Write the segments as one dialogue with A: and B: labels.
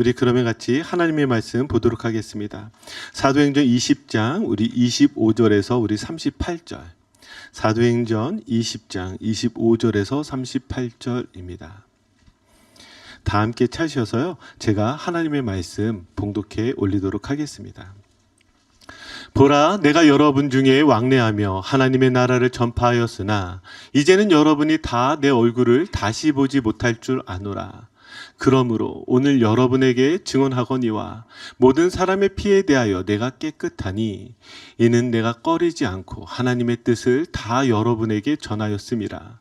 A: 우리 그러면 같이 하나님의 말씀 보도록 하겠습니다. 사도행전 20장 우리 25절에서 우리 38절. 사도행전 20장 25절에서 38절입니다. 다 함께 찾으셔서요. 제가 하나님의 말씀 봉독해 올리도록 하겠습니다. 보라, 내가 여러분 중에 왕래하며 하나님의 나라를 전파하였으나 이제는 여러분이 다 내 얼굴을 다시 보지 못할 줄 아노라. 그러므로 오늘 여러분에게 증언하거니와 모든 사람의 피에 대하여 내가 깨끗하니 이는 내가 꺼리지 않고 하나님의 뜻을 다 여러분에게 전하였음이라.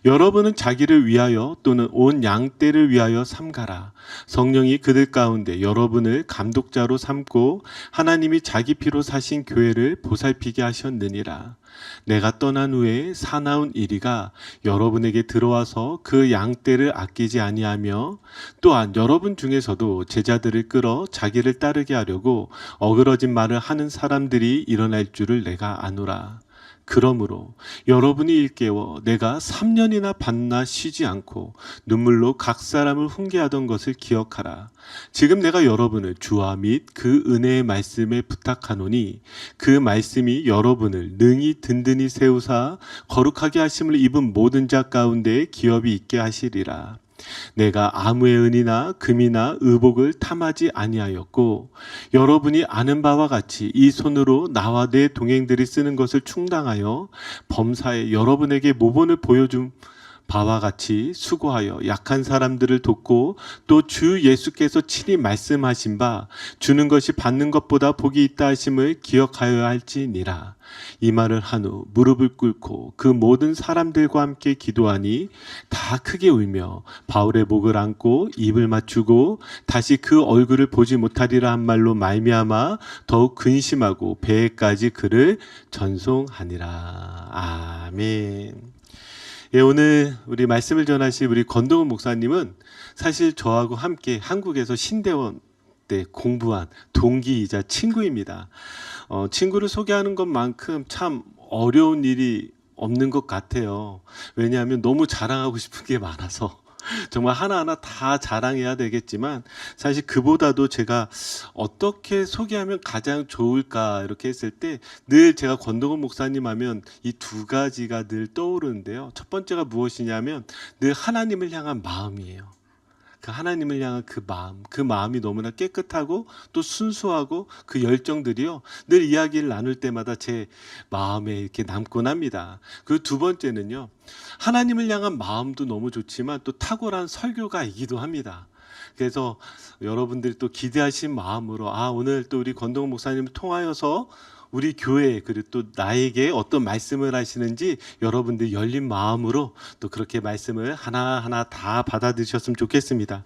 A: 여러분은 자기를 위하여 또는 온 양떼를 위하여 삼가라. 성령이 그들 가운데 여러분을 감독자로 삼고 하나님이 자기 피로 사신 교회를 보살피게 하셨느니라. 내가 떠난 후에 사나운 이리가 여러분에게 들어와서 그 양떼를 아끼지 아니하며 또한 여러분 중에서도 제자들을 끌어 자기를 따르게 하려고 어그러진 말을 하는 사람들이 일어날 줄을 내가 아노라. 그러므로 여러분이 일깨워 내가 3년이나 반나 쉬지 않고 눈물로 각 사람을 훈계하던 것을 기억하라. 지금 내가 여러분을 주와 및 그 은혜의 말씀에 부탁하노니 그 말씀이 여러분을 능히 든든히 세우사 거룩하게 하심을 입은 모든 자 가운데 기업이 있게 하시리라. 내가 아무의 은이나 금이나 의복을 탐하지 아니하였고 여러분이 아는 바와 같이 이 손으로 나와 내 동행들이 쓰는 것을 충당하여 범사에 여러분에게 모본을 보여준 바와 같이 수고하여 약한 사람들을 돕고 또 주 예수께서 친히 말씀하신 바 주는 것이 받는 것보다 복이 있다 하심을 기억하여야 할지니라. 이 말을 한 후 무릎을 꿇고 그 모든 사람들과 함께 기도하니 다 크게 울며 바울의 목을 안고 입을 맞추고 다시 그 얼굴을 보지 못하리라 한 말로 말미암아 더욱 근심하고 배에까지 그를 전송하니라. 아멘. 예, 오늘 우리 말씀을 전하실 우리 권동훈 목사님은 사실 저하고 함께 한국에서 신대원 때 공부한 동기이자 친구입니다. 친구를 소개하는 것만큼 참 어려운 일이 없는 것 같아요. 왜냐하면 너무 자랑하고 싶은 게 많아서 정말 하나하나 다 자랑해야 되겠지만 사실 그보다도 제가 어떻게 소개하면 가장 좋을까 이렇게 했을 때 늘 제가 권동훈 목사님 하면 이 두 가지가 늘 떠오르는데요. 첫 번째가 무엇이냐면 늘 하나님을 향한 마음이에요. 그 하나님을 향한 그 마음이 너무나 깨끗하고 또 순수하고 그 열정들이요. 늘 이야기를 나눌 때마다 제 마음에 이렇게 남곤 합니다. 그 두 번째는요. 하나님을 향한 마음도 너무 좋지만 또 탁월한 설교가이기도 합니다. 그래서 여러분들이 또 기대하신 마음으로 오늘 또 우리 권동훈 목사님을 통하여서 우리 교회 그리고 또 나에게 어떤 말씀을 하시는지 여러분들 열린 마음으로 또 그렇게 말씀을 하나하나 다 받아들이셨으면 좋겠습니다.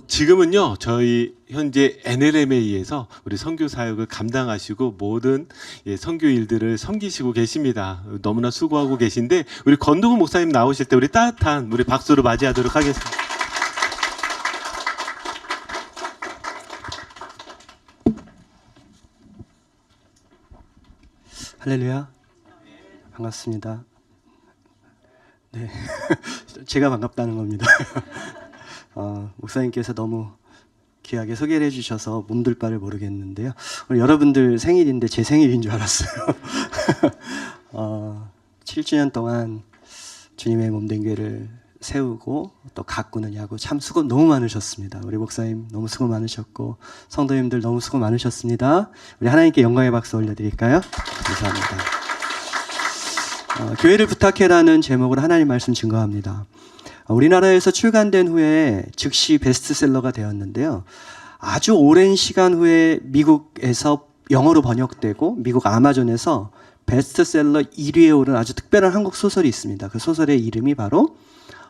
A: 지금은요 저희 현재 NLMA에서 우리 선교 사역을 감당하시고 모든 선교 일들을 섬기시고 계십니다. 너무나 수고하고 계신데 우리 권동훈 목사님 나오실 때 우리 따뜻한 우리 박수로 맞이하도록 하겠습니다.
B: 할렐루야. 반갑습니다. 네, 제가 반갑다는 겁니다. 목사님께서 너무 귀하게 소개를 해주셔서 몸둘 바를 모르겠는데요. 오늘 여러분들 생일인데 제 생일인 줄 알았어요. 7주년 동안 주님의 몸된 교회를 세우고 또 가꾸느냐고 참 수고 너무 많으셨습니다. 우리 목사님 너무 수고 많으셨고 성도님들 너무 수고 많으셨습니다. 우리 하나님께 영광의 박수 올려드릴까요? 감사합니다. 교회를 부탁해라는 제목으로 하나님 말씀 증거합니다. 우리나라에서 출간된 후에 즉시 베스트셀러가 되었는데요. 아주 오랜 시간 후에 미국에서 영어로 번역되고 미국 아마존에서 베스트셀러 1위에 오른 아주 특별한 한국 소설이 있습니다. 그 소설의 이름이 바로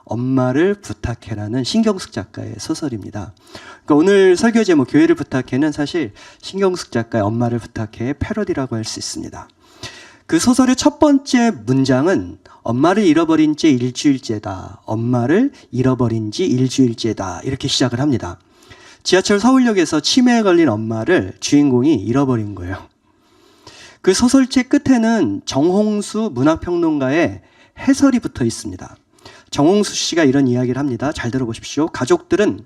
B: 엄마를 부탁해라는 신경숙 작가의 소설입니다. 그러니까 오늘 설교 제목 교회를 부탁해는 사실 신경숙 작가의 엄마를 부탁해 패러디라고 할 수 있습니다. 그 소설의 첫 번째 문장은 엄마를 잃어버린 지 일주일째다. 엄마를 잃어버린 지 일주일째다. 이렇게 시작을 합니다. 지하철 서울역에서 치매에 걸린 엄마를 주인공이 잃어버린 거예요. 그 소설책 끝에는 정홍수 문학평론가의 해설이 붙어 있습니다. 정홍수 씨가 이런 이야기를 합니다. 잘 들어보십시오. 가족들은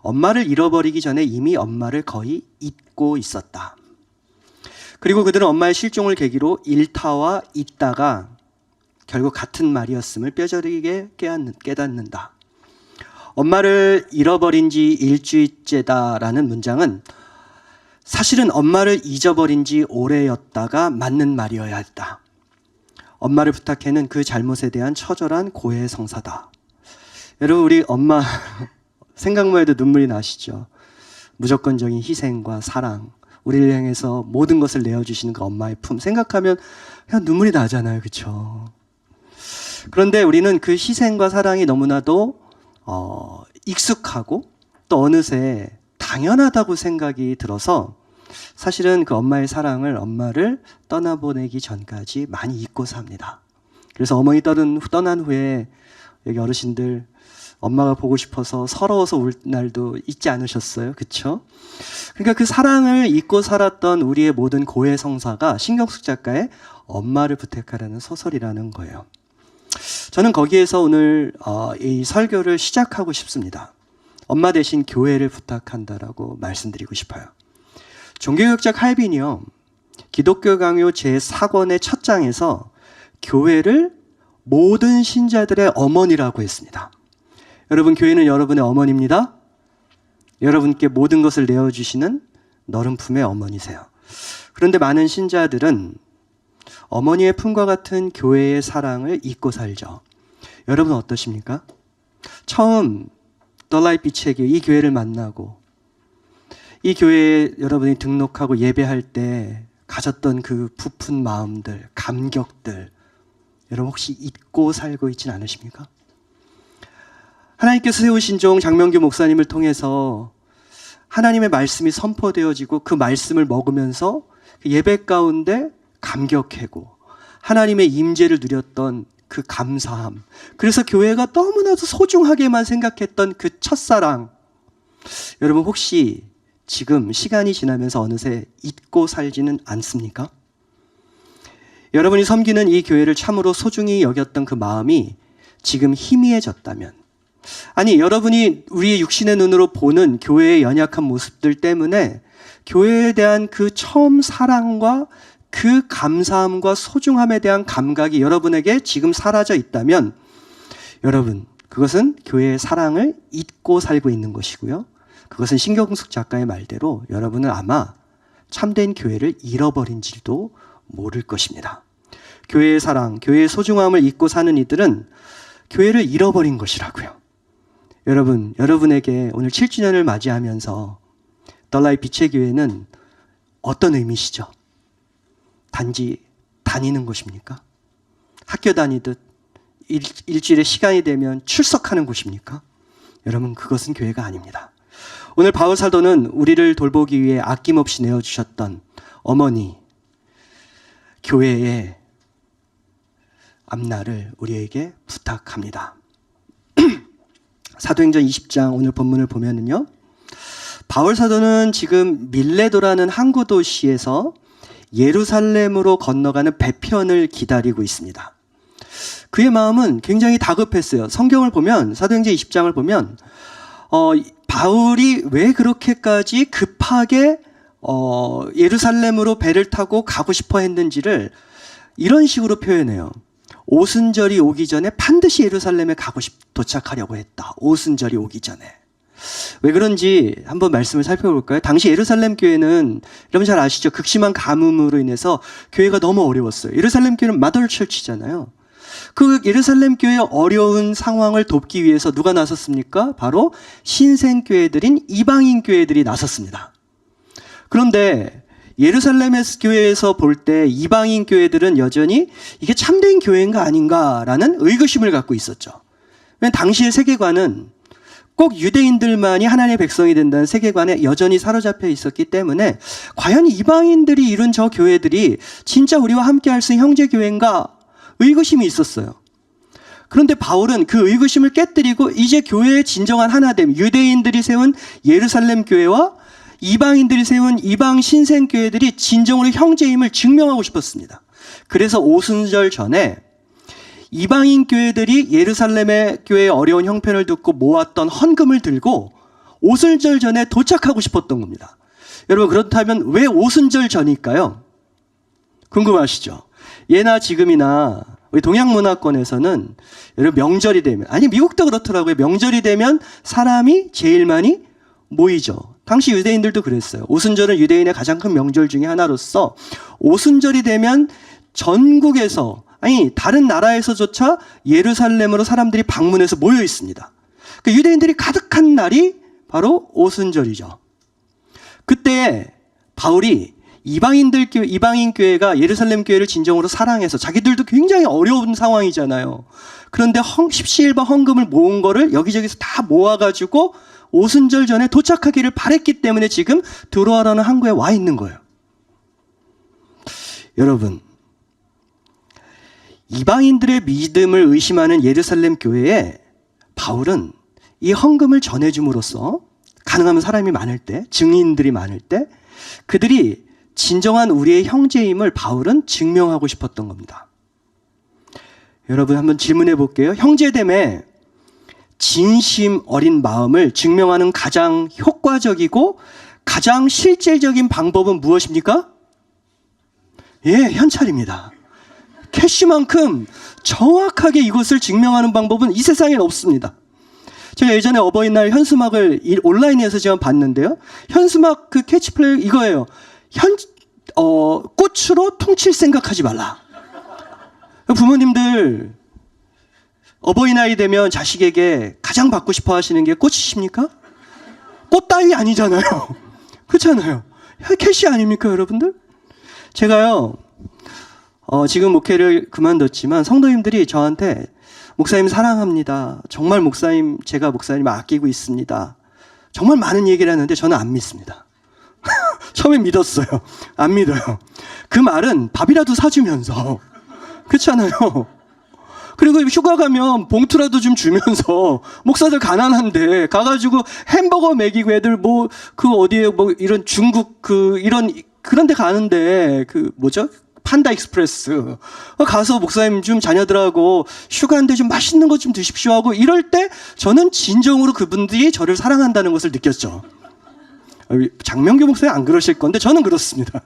B: 엄마를 잃어버리기 전에 이미 엄마를 거의 잊고 있었다. 그리고 그들은 엄마의 실종을 계기로 잃다와 잊다가 결국 같은 말이었음을 뼈저리게 깨닫는다. 엄마를 잃어버린 지 일주일째다라는 문장은 사실은 엄마를 잊어버린 지 오래였다가 맞는 말이어야 했다. 엄마를 부탁해는 그 잘못에 대한 처절한 고해성사다. 여러분, 우리 엄마 생각만 해도 눈물이 나시죠? 무조건적인 희생과 사랑, 우리를 향해서 모든 것을 내어주시는 그 엄마의 품 생각하면 그냥 눈물이 나잖아요. 그렇죠? 그런데 우리는 그 희생과 사랑이 너무나도 익숙하고 또 어느새 당연하다고 생각이 들어서 사실은 그 엄마의 사랑을 엄마를 떠나보내기 전까지 많이 잊고 삽니다. 그래서 어머니 떠난 후에 여기 어르신들 엄마가 보고 싶어서 서러워서 울 날도 있지 않으셨어요? 그렇죠? 그러니까 그 사랑을 잊고 살았던 우리의 모든 고해성사가 신경숙 작가의 엄마를 부탁하라는 소설이라는 거예요. 저는 거기에서 오늘 이 설교를 시작하고 싶습니다. 엄마 대신 교회를 부탁한다라고 말씀드리고 싶어요. 종교개혁자 칼빈이요, 기독교 강요 제4권의 첫 장에서 교회를 모든 신자들의 어머니라고 했습니다. 여러분, 교회는 여러분의 어머니입니다. 여러분께 모든 것을 내어주시는 너른 품의 어머니세요. 그런데 많은 신자들은 어머니의 품과 같은 교회의 사랑을 잊고 살죠. 여러분 어떠십니까? 처음 더라이 비치의 교회, 이 교회를 만나고 이 교회에 여러분이 등록하고 예배할 때 가졌던 그 부푼 마음들, 감격들, 여러분 혹시 잊고 살고 있진 않으십니까? 하나님께서 세우신 종 장명규 목사님을 통해서 하나님의 말씀이 선포되어지고 그 말씀을 먹으면서 그 예배 가운데 감격하고 하나님의 임재를 누렸던 그 감사함, 그래서 교회가 너무나도 소중하게만 생각했던 그 첫사랑, 여러분 혹시 지금 시간이 지나면서 어느새 잊고 살지는 않습니까? 여러분이 섬기는 이 교회를 참으로 소중히 여겼던 그 마음이 지금 희미해졌다면, 아니 여러분이 우리의 육신의 눈으로 보는 교회의 연약한 모습들 때문에 교회에 대한 그 처음 사랑과 그 감사함과 소중함에 대한 감각이 여러분에게 지금 사라져 있다면, 여러분 그것은 교회의 사랑을 잊고 살고 있는 것이고요, 그것은 신경숙 작가의 말대로 여러분은 아마 참된 교회를 잃어버린지도 모를 것입니다. 교회의 사랑, 교회의 소중함을 잊고 사는 이들은 교회를 잃어버린 것이라고요. 여러분, 여러분에게 오늘 7주년을 맞이하면서 더라이 빛의 교회는 어떤 의미시죠? 단지 다니는 곳입니까? 학교 다니듯 일주일에 시간이 되면 출석하는 곳입니까? 여러분, 그것은 교회가 아닙니다. 오늘 바울 사도는 우리를 돌보기 위해 아낌없이 내어주셨던 어머니, 교회의 앞날을 우리에게 부탁합니다. 사도행전 20장 오늘 본문을 보면은요, 바울 사도는 지금 밀레도라는 항구 도시에서 예루살렘으로 건너가는 배편을 기다리고 있습니다. 그의 마음은 굉장히 다급했어요. 성경을 보면, 사도행전 20장을 보면 바울이 왜 그렇게까지 급하게 예루살렘으로 배를 타고 가고 싶어 했는지를 이런 식으로 표현해요. 오순절이 오기 전에 반드시 예루살렘에 도착하려고 했다. 오순절이 오기 전에. 왜 그런지 한번 말씀을 살펴볼까요? 당시 예루살렘 교회는 여러분 잘 아시죠? 극심한 가뭄으로 인해서 교회가 너무 어려웠어요. 예루살렘 교회는 마더 철치잖아요. 그 예루살렘 교회의 어려운 상황을 돕기 위해서 누가 나섰습니까? 바로 신생교회들인 이방인 교회들이 나섰습니다. 그런데 예루살렘 교회에서 볼 때 이방인 교회들은 여전히 이게 참된 교회인가 아닌가라는 의구심을 갖고 있었죠. 왜냐하면 당시의 세계관은 꼭 유대인들만이 하나님의 백성이 된다는 세계관에 여전히 사로잡혀 있었기 때문에 과연 이방인들이 이룬 저 교회들이 진짜 우리와 함께 할 수 있는 형제교회인가 의구심이 있었어요. 그런데 바울은 그 의구심을 깨뜨리고 이제 교회의 진정한 하나됨, 유대인들이 세운 예루살렘 교회와 이방인들이 세운 이방 신생교회들이 진정으로 형제임을 증명하고 싶었습니다. 그래서 오순절 전에 이방인 교회들이 예루살렘의 교회의 어려운 형편을 듣고 모았던 헌금을 들고 오순절 전에 도착하고 싶었던 겁니다. 여러분, 그렇다면 왜 오순절 전일까요? 궁금하시죠? 예나 지금이나 우리 동양 문화권에서는 여러분 명절이 되면, 아니 미국도 그렇더라고요. 명절이 되면 사람이 제일 많이 모이죠. 당시 유대인들도 그랬어요. 오순절은 유대인의 가장 큰 명절 중에 하나로서 오순절이 되면 전국에서, 아니 다른 나라에서조차 예루살렘으로 사람들이 방문해서 모여 있습니다. 그 유대인들이 가득한 날이 바로 오순절이죠. 그때 바울이 이방인 교회가 예루살렘 교회를 진정으로 사랑해서, 자기들도 굉장히 어려운 상황이잖아요. 그런데 십시일반 헌금을 모은 거를 여기저기서 다 모아가지고 오순절 전에 도착하기를 바랬기 때문에 지금 들어와라는 항구에 와 있는 거예요. 여러분, 이방인들의 믿음을 의심하는 예루살렘 교회에 바울은 이 헌금을 전해줌으로써, 가능하면 사람이 많을 때, 증인들이 많을 때, 그들이 진정한 우리의 형제임을 바울은 증명하고 싶었던 겁니다. 여러분, 한번 질문해 볼게요. 형제됨의 진심 어린 마음을 증명하는 가장 효과적이고 가장 실질적인 방법은 무엇입니까? 예, 현찰입니다. 캐시만큼 정확하게 이것을 증명하는 방법은 이 세상엔 없습니다. 제가 예전에 어버이날 현수막을 온라인에서 제가 봤는데요. 현수막 그 캐치플레이 이거예요. 꽃으로 퉁칠 생각하지 말라. 부모님들 어버이날이 되면 자식에게 가장 받고 싶어 하시는 게 꽃이십니까? 꽃 따위 아니잖아요. 그렇잖아요. 캐시 아닙니까, 여러분들? 제가요, 지금 목회를 그만뒀지만 성도님들이 저한테 목사님 사랑합니다. 정말 목사님, 제가 목사님을 아끼고 있습니다. 정말 많은 얘기를 하는데 저는 안 믿습니다. 처음에 믿었어요. 안 믿어요. 그 말은 밥이라도 사주면서, 그렇잖아요. 그리고 휴가 가면 봉투라도 좀 주면서, 목사들 가난한데 가가지고 햄버거 먹이고 애들 뭐 그 어디에 뭐 이런 중국 그런 데 가는데 그 뭐죠? 판다 익스프레스 가서 목사님 좀 자녀들하고 휴가인데 좀 맛있는 거 좀 드십시오 하고 이럴 때 저는 진정으로 그분들이 저를 사랑한다는 것을 느꼈죠. 장명규 목사님 안 그러실 건데 저는 그렇습니다.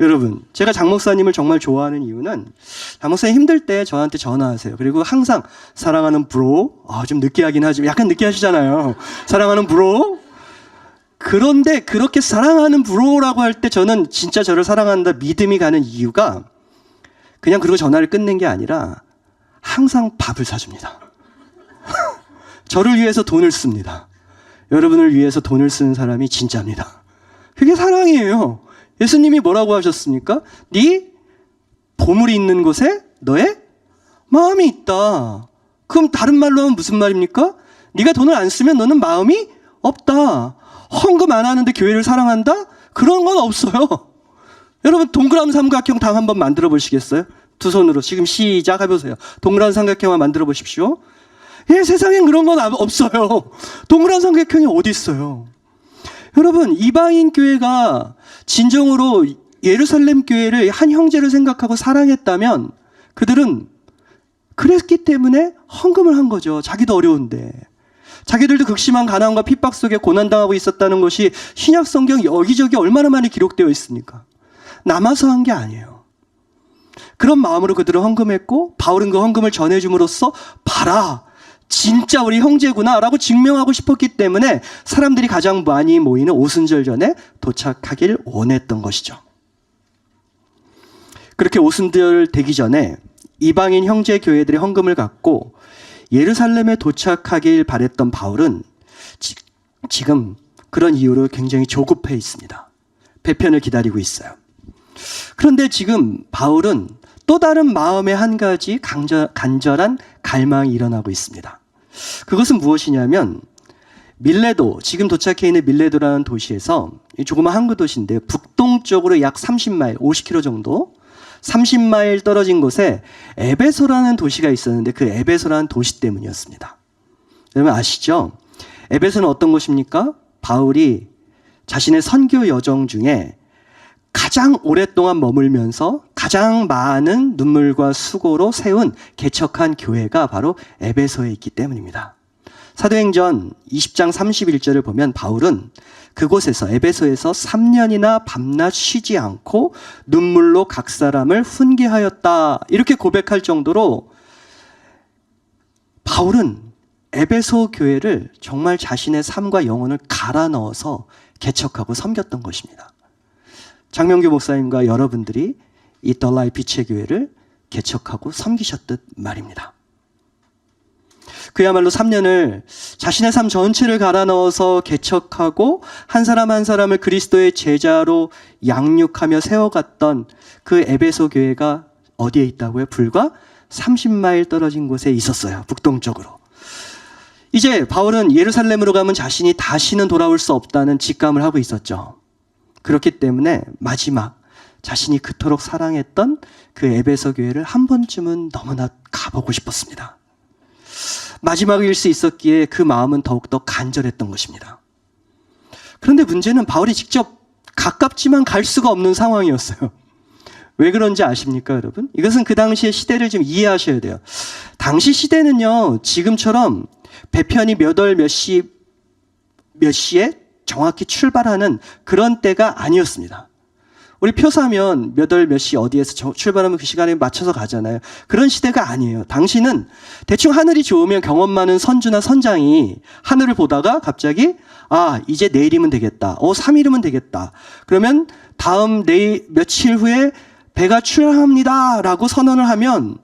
B: 여러분, 제가 장 목사님을 정말 좋아하는 이유는 장 목사님 힘들 때 저한테 전화하세요. 그리고 항상 사랑하는 브로, 좀 느끼하긴 하지만 약간 느끼하시잖아요. 사랑하는 브로. 그런데 그렇게 사랑하는 브로라고 할 때 저는 진짜 저를 사랑한다 믿음이 가는 이유가 그냥 그러고 전화를 끝낸 게 아니라 항상 밥을 사줍니다. 저를 위해서 돈을 씁니다. 여러분을 위해서 돈을 쓰는 사람이 진짜입니다. 그게 사랑이에요. 예수님이 뭐라고 하셨습니까? 네 보물이 있는 곳에 너의 마음이 있다. 그럼 다른 말로 하면 무슨 말입니까? 네가 돈을 안 쓰면 너는 마음이 없다. 헌금 안 하는데 교회를 사랑한다? 그런 건 없어요. 여러분, 동그란 삼각형 당 한번 만들어 보시겠어요? 두 손으로 지금 시작 해보세요. 동그란 삼각형만 만들어 보십시오. 예, 세상엔 그런 건 없어요. 동그란 삼각형이 어디 있어요? 여러분, 이방인 교회가 진정으로 예루살렘 교회를 한 형제를 생각하고 사랑했다면 그들은 그랬기 때문에 헌금을 한 거죠. 자기도 어려운데. 자기들도 극심한 가난과 핍박 속에 고난당하고 있었다는 것이 신약 성경 여기저기 얼마나 많이 기록되어 있습니까? 남아서 한 게 아니에요. 그런 마음으로 그들은 헌금했고 바울은 그 헌금을 전해줌으로써 봐라, 진짜 우리 형제구나 라고 증명하고 싶었기 때문에 사람들이 가장 많이 모이는 오순절 전에 도착하길 원했던 것이죠. 그렇게 오순절 되기 전에 이방인 형제 교회들의 헌금을 갖고 예루살렘에 도착하길 바랬던 바울은 지금 그런 이유로 굉장히 조급해 있습니다. 배편을 기다리고 있어요. 그런데 지금 바울은 또 다른 마음의 한 가지 간절한 갈망이 일어나고 있습니다. 그것은 무엇이냐면 밀레도, 지금 도착해 있는 밀레도라는 도시에서 조그만 항구 도시인데요. 북동쪽으로 약 30마일, 50km 정도 30마일 떨어진 곳에 에베소라는 도시가 있었는데 그 에베소라는 도시 때문이었습니다. 여러분 아시죠? 에베소는 어떤 곳입니까? 바울이 자신의 선교 여정 중에 가장 오랫동안 머물면서 가장 많은 눈물과 수고로 세운 개척한 교회가 바로 에베소에 있기 때문입니다. 사도행전 20장 31절을 보면 바울은 그곳에서 에베소에서 3년이나 밤낮 쉬지 않고 눈물로 각 사람을 훈계하였다. 이렇게 고백할 정도로 바울은 에베소 교회를 정말 자신의 삶과 영혼을 갈아 넣어서 개척하고 섬겼던 것입니다. 장명규 목사님과 여러분들이 이 더 라이프 빛의 교회를 개척하고 섬기셨듯 말입니다. 그야말로 3년을 자신의 삶 전체를 갈아 넣어서 개척하고 한 사람 한 사람을 그리스도의 제자로 양육하며 세워갔던 그 에베소 교회가 어디에 있다고요? 불과 30마일 떨어진 곳에 있었어요. 북동쪽으로. 이제 바울은 예루살렘으로 가면 자신이 다시는 돌아올 수 없다는 직감을 하고 있었죠. 그렇기 때문에 마지막 자신이 그토록 사랑했던 그 에베소 교회를 한 번쯤은 너무나 가보고 싶었습니다. 마지막일 수 있었기에 그 마음은 더욱더 간절했던 것입니다. 그런데 문제는 바울이 직접 가깝지만 갈 수가 없는 상황이었어요. 왜 그런지 아십니까, 여러분? 이것은 그 당시의 시대를 좀 이해하셔야 돼요. 당시 시대는요, 지금처럼 배편이 몇 월 몇 시에 정확히 출발하는 그런 때가 아니었습니다. 우리 표 사면 몇 월 몇 시 어디에서 출발하면 그 시간에 맞춰서 가잖아요. 그런 시대가 아니에요. 당시는 대충 하늘이 좋으면 경험 많은 선주나 선장이 하늘을 보다가 갑자기 이제 내일이면 되겠다. 3일이면 되겠다. 그러면 다음 내일 며칠 후에 배가 출항합니다 라고 선언을 하면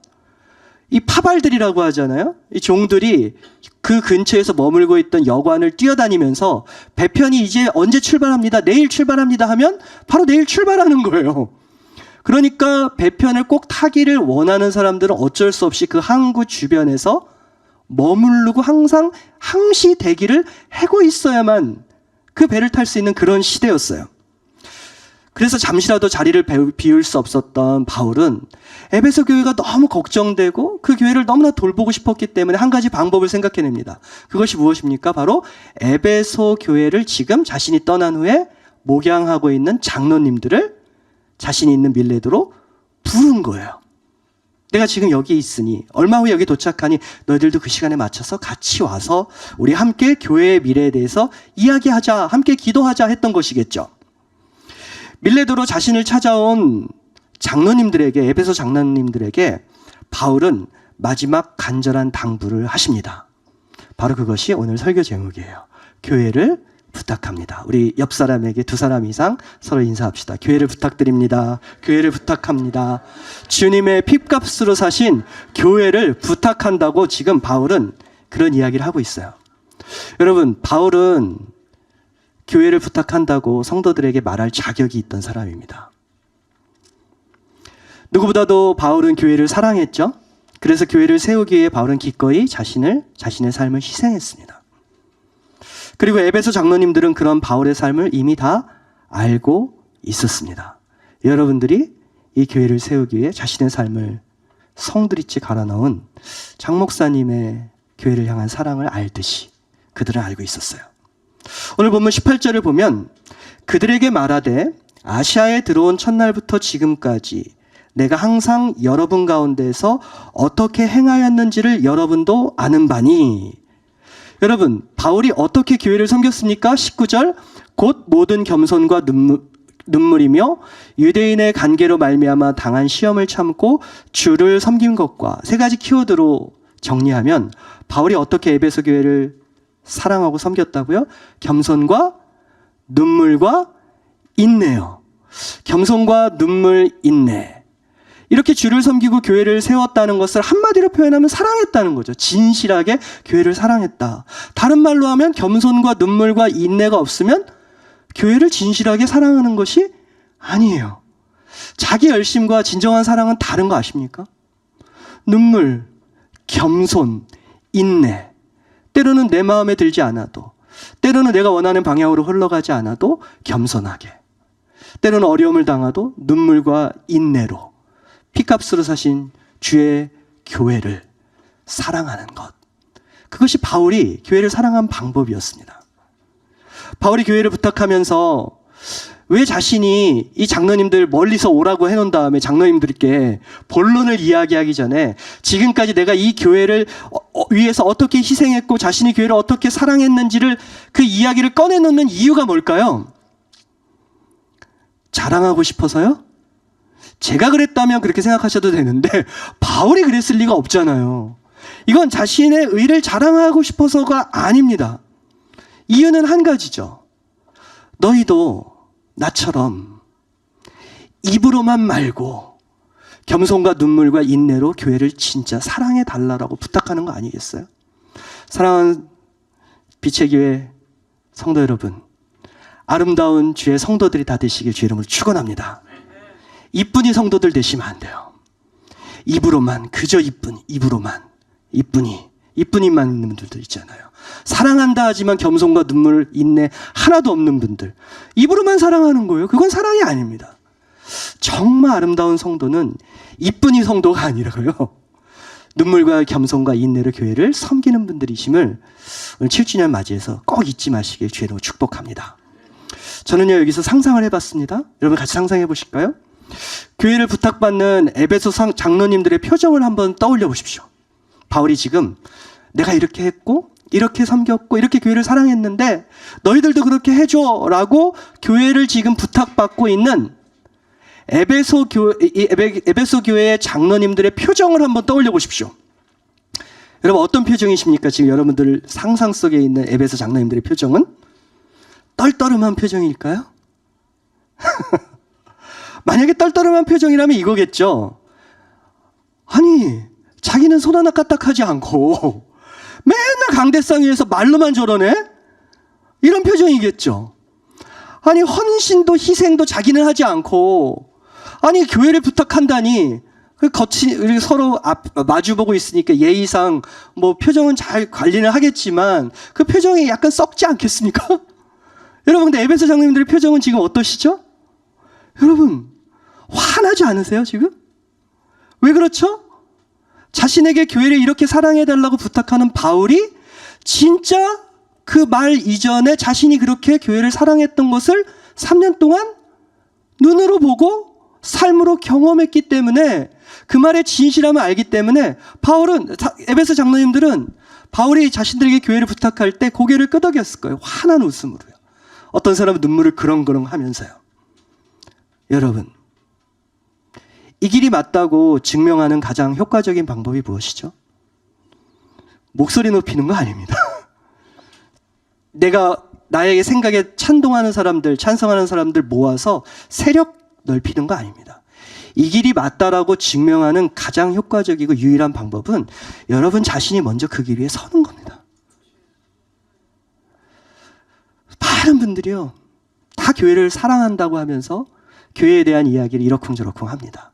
B: 이 파발들이라고 하잖아요. 이 종들이 그 근처에서 머물고 있던 여관을 뛰어다니면서 배편이 이제 언제 출발합니다. 내일 출발합니다 하면 바로 내일 출발하는 거예요. 그러니까 배편을 꼭 타기를 원하는 사람들은 어쩔 수 없이 그 항구 주변에서 머무르고 항상 항시 대기를 하고 있어야만 그 배를 탈 수 있는 그런 시대였어요. 그래서 잠시라도 자리를 비울 수 없었던 바울은 에베소 교회가 너무 걱정되고 그 교회를 너무나 돌보고 싶었기 때문에 한 가지 방법을 생각해냅니다. 그것이 무엇입니까? 바로 에베소 교회를 지금 자신이 떠난 후에 목양하고 있는 장로님들을 자신이 있는 밀레도로 부른 거예요. 내가 지금 여기 있으니 얼마 후에 여기 도착하니 너희들도 그 시간에 맞춰서 같이 와서 우리 함께 교회의 미래에 대해서 이야기하자, 함께 기도하자 했던 것이겠죠. 밀레도로 자신을 찾아온 장로님들에게, 에베소 장로님들에게 바울은 마지막 간절한 당부를 하십니다. 바로 그것이 오늘 설교 제목이에요. 교회를 부탁합니다. 우리 옆 사람에게 2사람 이상 서로 인사합시다. 교회를 부탁드립니다. 교회를 부탁합니다. 주님의 핏값으로 사신 교회를 부탁한다고 지금 바울은 그런 이야기를 하고 있어요. 여러분, 바울은 교회를 부탁한다고 성도들에게 말할 자격이 있던 사람입니다. 누구보다도 바울은 교회를 사랑했죠. 그래서 교회를 세우기 위해 바울은 기꺼이 자신의 삶을 희생했습니다. 그리고 에베소 장로님들은 그런 바울의 삶을 이미 다 알고 있었습니다. 여러분들이 이 교회를 세우기 위해 자신의 삶을 성드리치 갈아넣은 장 목사님의 교회를 향한 사랑을 알듯이 그들은 알고 있었어요. 오늘 본문 18절을 보면 그들에게 말하되 아시아에 들어온 첫날부터 지금까지 내가 항상 여러분 가운데서 어떻게 행하였는지를 여러분도 아는 바니. 여러분, 바울이 어떻게 교회를 섬겼습니까? 19절 곧 모든 겸손과 눈물이며 유대인의 관계로 말미암아 당한 시험을 참고 주를 섬긴 것과 3가지 키워드로 정리하면 바울이 어떻게 에베소 교회를 사랑하고 섬겼다고요? 겸손과 눈물과 인내요. 겸손과 눈물, 인내. 이렇게 주를 섬기고 교회를 세웠다는 것을 한마디로 표현하면 사랑했다는 거죠. 진실하게 교회를 사랑했다. 다른 말로 하면 겸손과 눈물과 인내가 없으면 교회를 진실하게 사랑하는 것이 아니에요. 자기 열심과 진정한 사랑은 다른 거 아십니까? 눈물, 겸손, 인내. 때로는 내 마음에 들지 않아도, 때로는 내가 원하는 방향으로 흘러가지 않아도 겸손하게, 때로는 어려움을 당하도 눈물과 인내로 피값으로 사신 주의 교회를 사랑하는 것. 그것이 바울이 교회를 사랑한 방법이었습니다. 바울이 교회를 부탁하면서 왜 자신이 이 장로님들 멀리서 오라고 해놓은 다음에 장로님들께 본론을 이야기하기 전에 지금까지 내가 이 교회를 위해서 어떻게 희생했고 자신이 교회를 어떻게 사랑했는지를 그 이야기를 꺼내놓는 이유가 뭘까요? 자랑하고 싶어서요? 제가 그랬다면 그렇게 생각하셔도 되는데 바울이 그랬을 리가 없잖아요. 이건 자신의 의를 자랑하고 싶어서가 아닙니다. 이유는 한 가지죠. 너희도 나처럼 입으로만 말고 겸손과 눈물과 인내로 교회를 진짜 사랑해 달라고 부탁하는 거 아니겠어요? 사랑하는 빛의 교회 성도 여러분, 아름다운 주의 성도들이 다 되시길 주의 이름으로 축원합니다. 이쁜이 성도들 되시면 안 돼요. 입으로만, 그저 입으로만 이쁜이만 있는 분들도 있잖아요. 사랑한다 하지만 겸손과 눈물, 인내 하나도 없는 분들, 입으로만 사랑하는 거예요. 그건 사랑이 아닙니다. 정말 아름다운 성도는 이쁜이 성도가 아니라고요. 눈물과 겸손과 인내로 교회를 섬기는 분들이심을 오늘 7주년 맞이해서 꼭 잊지 마시길 주의로 축복합니다. 저는요, 여기서 상상을 해봤습니다. 여러분 같이 상상해 보실까요? 교회를 부탁받는 에베소 장로님들의 표정을 한번 떠올려 보십시오. 바울이 지금 내가 이렇게 했고 이렇게 섬겼고 이렇게 교회를 사랑했는데 너희들도 그렇게 해줘 라고 교회를 지금 부탁받고 있는 에베소 교회의 장로님들의 표정을 한번 떠올려 보십시오. 여러분 어떤 표정이십니까? 지금 여러분들 상상 속에 있는 에베소 장로님들의 표정은 떨떠름한 표정일까요? 만약에 떨떠름한 표정이라면 이거겠죠. 아니 자기는 손 하나 까딱하지 않고 맨날 강대상 위에서 말로만 저러네? 이런 표정이겠죠. 아니 헌신도 희생도 자기는 하지 않고 아니 교회를 부탁한다니 우리 서로 마주보고 있으니까 예의상 뭐 표정은 잘 관리는 하겠지만 그 표정이 약간 썩지 않겠습니까? 여러분 근데 에베소 장로님들의 표정은 지금 어떠시죠? 여러분 화나지 않으세요 지금? 왜 그렇죠? 자신에게 교회를 이렇게 사랑해달라고 부탁하는 바울이 진짜 그 말 이전에 자신이 그렇게 교회를 사랑했던 것을 3년 동안 눈으로 보고 삶으로 경험했기 때문에 그 말의 진실함을 알기 때문에 에베소 장로님들은 바울이 자신들에게 교회를 부탁할 때 고개를 끄덕였을 거예요. 환한 웃음으로요. 어떤 사람은 눈물을 그렁그렁 하면서요. 여러분 이 길이 맞다고 증명하는 가장 효과적인 방법이 무엇이죠? 목소리 높이는 거 아닙니다. 내가 나의 생각에 찬송하는 사람들 모아서 세력 넓히는 거 아닙니다. 이 길이 맞다라고 증명하는 가장 효과적이고 유일한 방법은 여러분 자신이 먼저 그 길 위에 서는 겁니다. 많은 분들이요, 다 교회를 사랑한다고 하면서 교회에 대한 이야기를 이러쿵저러쿵 합니다.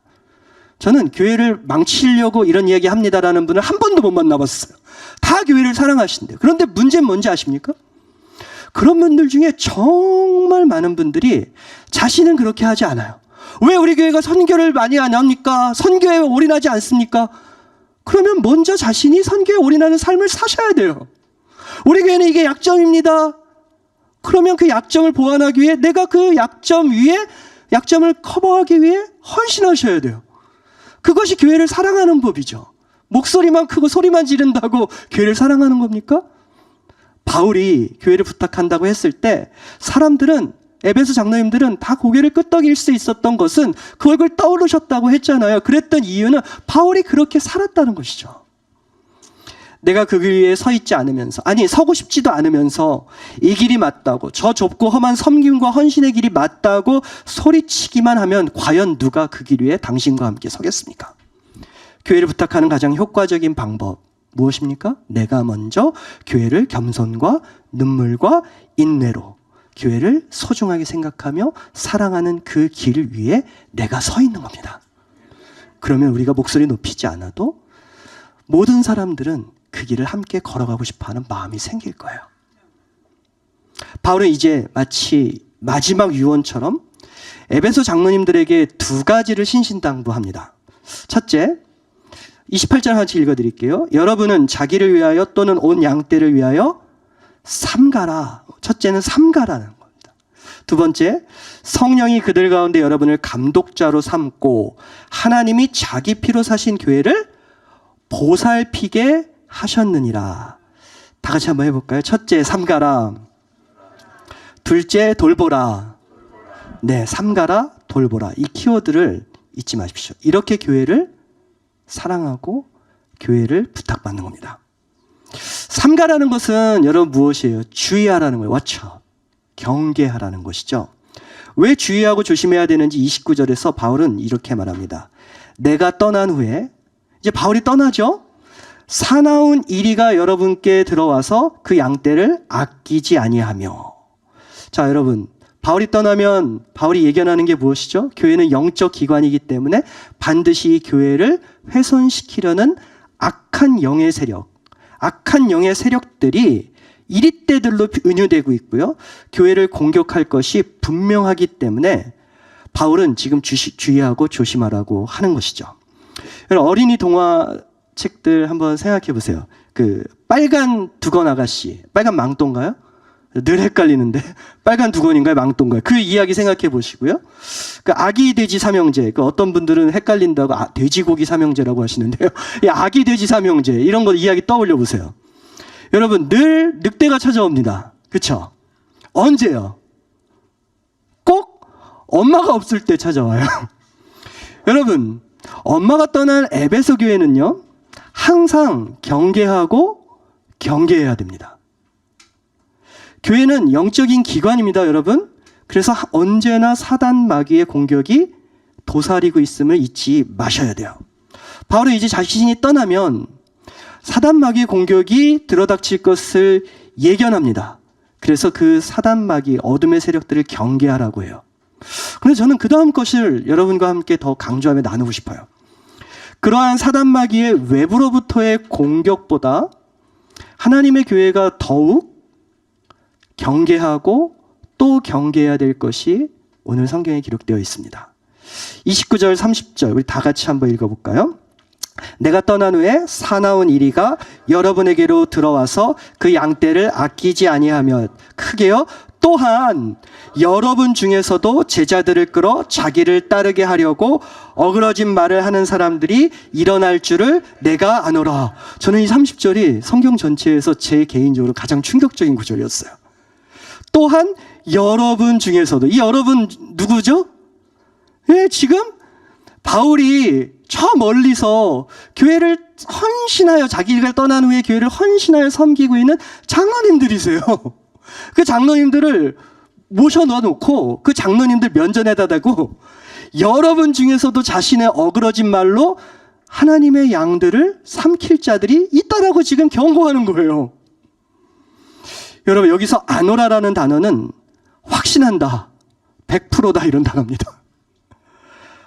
B: 저는 교회를 망치려고 이런 이야기 합니다라는 분을 한 번도 못 만나봤어요. 다 교회를 사랑하신대요. 그런데 문제는 뭔지 아십니까? 그런 분들 중에 정말 많은 분들이 자신은 그렇게 하지 않아요. 왜 우리 교회가 선교를 많이 안 합니까? 선교에 올인하지 않습니까? 그러면 먼저 자신이 선교에 올인하는 삶을 사셔야 돼요. 우리 교회는 이게 약점입니다. 그러면 그 약점을 보완하기 위해 내가 그 약점을 커버하기 위해 헌신하셔야 돼요. 그것이 교회를 사랑하는 법이죠. 목소리만 크고 소리만 지른다고 교회를 사랑하는 겁니까? 바울이 교회를 부탁한다고 했을 때 사람들은, 에베소 장로님들은 다 고개를 끄덕일 수 있었던 것은 그 얼굴 떠오르셨다고 했잖아요. 그랬던 이유는 바울이 그렇게 살았다는 것이죠. 내가 그 길 위에 서고 싶지도 않으면서 이 길이 맞다고, 저 좁고 험한 섬김과 헌신의 길이 맞다고 소리치기만 하면 과연 누가 그 길 위에 당신과 함께 서겠습니까? 교회를 부탁하는 가장 효과적인 방법 무엇입니까? 내가 먼저 교회를 겸손과 눈물과 인내로 교회를 소중하게 생각하며 사랑하는 그 길 위에 내가 서 있는 겁니다. 그러면 우리가 목소리 높이지 않아도 모든 사람들은 그 길을 함께 걸어가고 싶어하는 마음이 생길 거예요. 바울은 이제 마치 마지막 유언처럼 에베소 장로님들에게 두 가지를 신신당부합니다. 첫째, 28절 같이 읽어드릴게요. 여러분은 자기를 위하여 또는 온 양떼를 위하여 삼가라. 첫째는 삼가라는 겁니다. 두 번째, 성령이 그들 가운데 여러분을 감독자로 삼고 하나님이 자기 피로 사신 교회를 보살피게 하셨느니라. 다 같이 한번 해볼까요? 첫째, 삼가라. 둘째, 돌보라. 네, 삼가라, 돌보라. 이 키워드를 잊지 마십시오. 이렇게 교회를 사랑하고 교회를 부탁받는 겁니다. 삼가라는 것은 여러분 무엇이에요? 주의하라는 거예요. watch out. 경계하라는 것이죠. 왜 주의하고 조심해야 되는지 29절에서 바울은 이렇게 말합니다. 내가 떠난 후에, 이제 바울이 떠나죠? 사나운 이리가 여러분께 들어와서 그 양떼를 아끼지 아니하며. 자, 여러분, 바울이 떠나면 바울이 예견하는 게 무엇이죠? 교회는 영적 기관이기 때문에 반드시 교회를 훼손시키려는 악한 영의 세력들이 이리떼들로 은유되고 있고요. 교회를 공격할 것이 분명하기 때문에 바울은 지금 주의하고 조심하라고 하는 것이죠. 어린이 동화책들 한번 생각해 보세요. 그 빨간 두건 아가씨, 빨간 망토인가요? 늘 헷갈리는데 빨간 두건인가요? 망토인가요? 그 이야기 생각해 보시고요. 그 아기 돼지 삼형제, 그 어떤 분들은 헷갈린다고 돼지고기 삼형제라고 하시는데요. 이 아기 돼지 삼형제 이런 거 이야기 떠올려 보세요. 여러분, 늘 늑대가 찾아옵니다. 그렇죠? 언제요? 꼭 엄마가 없을 때 찾아와요. 여러분, 엄마가 떠난 에베소 교회는요, 항상 경계하고 경계해야 됩니다. 교회는 영적인 기관입니다, 여러분. 그래서 언제나 사단 마귀의 공격이 도사리고 있음을 잊지 마셔야 돼요. 바울은 이제 자신이 떠나면 사단 마귀의 공격이 들어닥칠 것을 예견합니다. 그래서 그 사단 마귀, 어둠의 세력들을 경계하라고 해요. 그런데 저는 그 다음 것을 여러분과 함께 더 강조하며 나누고 싶어요. 그러한 사단 마귀의 외부로부터의 공격보다 하나님의 교회가 더욱 경계하고 또 경계해야 될 것이 오늘 성경에 기록되어 있습니다. 29절, 30절 우리 다 같이 한번 읽어볼까요? 내가 떠난 후에 사나운 이리가 여러분에게로 들어와서 그 양떼를 아끼지 아니하며 크게요. 또한 여러분 중에서도 제자들을 끌어 자기를 따르게 하려고 어그러진 말을 하는 사람들이 일어날 줄을 내가 아노라. 저는 이 30절이 성경 전체에서 제 개인적으로 가장 충격적인 구절이었어요. 또한 여러분 중에서도, 이 여러분 누구죠? 예, 지금 바울이 저 멀리서 교회를 헌신하여, 자기가 떠난 후에 교회를 헌신하여 섬기고 있는 장로님들이세요. 그 장로님들을 모셔놓아 놓고 그 장로님들 면전에다 대고 여러분 중에서도 자신의 어그러진 말로 하나님의 양들을 삼킬 자들이 있다라고 지금 경고하는 거예요. 여러분, 여기서 아노라라는 단어는 확신한다, 100%다 이런 단어입니다.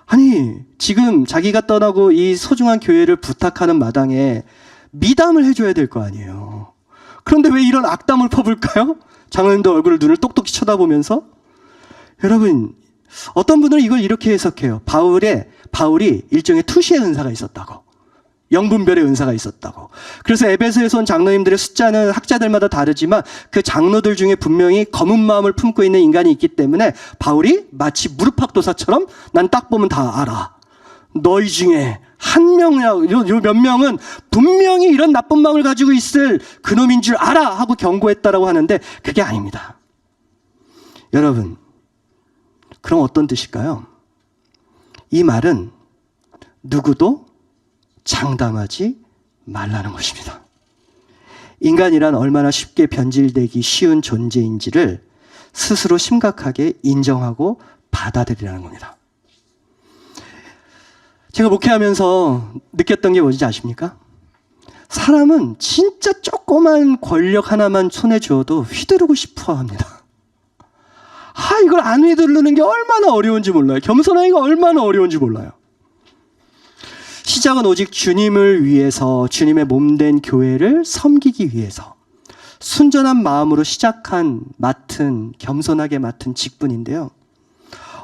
B: 아니, 지금 자기가 떠나고 이 소중한 교회를 부탁하는 마당에 미담을 해줘야 될 거 아니에요. 그런데 왜 이런 악담을 퍼볼까요? 장로님도 얼굴을 눈을 똑똑히 쳐다보면서. 여러분, 어떤 분들은 이걸 이렇게 해석해요. 바울이 일종의 투시의 은사가 있었다고. 영분별의 은사가 있었다고. 그래서 에베소에서 온 장로님들의 숫자는 학자들마다 다르지만 그 장로들 중에 분명히 검은 마음을 품고 있는 인간이 있기 때문에 바울이 마치 무릎팍도사처럼 난 딱 보면 다 알아. 너희 중에 한 명이야, 요 몇 명은 분명히 이런 나쁜 마음을 가지고 있을 그놈인 줄 알아 하고 경고했다라고 하는데 그게 아닙니다. 여러분, 그럼 어떤 뜻일까요? 이 말은 누구도 장담하지 말라는 것입니다. 인간이란 얼마나 쉽게 변질되기 쉬운 존재인지를 스스로 심각하게 인정하고 받아들이라는 겁니다. 제가 목회하면서 느꼈던 게 뭔지 아십니까? 사람은 진짜 조그만 권력 하나만 손에 쥐어도 휘두르고 싶어 합니다. 이걸 안 휘두르는 게 얼마나 어려운지 몰라요. 겸손하기가 얼마나 어려운지 몰라요. 시작은 오직 주님을 위해서, 주님의 몸된 교회를 섬기기 위해서 순전한 마음으로 겸손하게 맡은 직분인데요.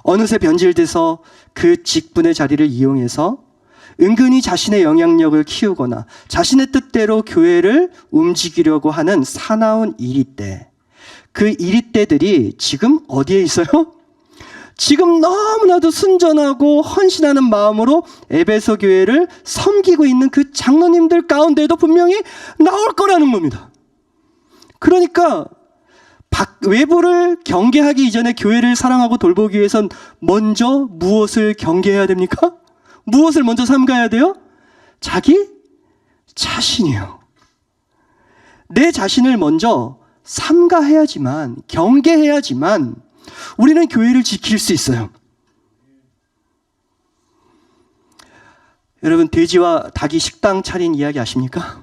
B: 어느새 변질돼서 그 직분의 자리를 이용해서 은근히 자신의 영향력을 키우거나 자신의 뜻대로 교회를 움직이려고 하는 사나운 일이 때 그 이리떼들이 지금 어디에 있어요? 지금 너무나도 순전하고 헌신하는 마음으로 에베소 교회를 섬기고 있는 그 장로님들 가운데도 분명히 나올 거라는 겁니다. 그러니까 외부를 경계하기 이전에 교회를 사랑하고 돌보기 위해선 먼저 무엇을 경계해야 됩니까? 무엇을 먼저 삼가야 돼요? 자기 자신이요. 내 자신을 먼저 삼가해야지만, 경계해야지만 우리는 교회를 지킬 수 있어요. 여러분, 돼지와 닭이 식당 차린 이야기 아십니까?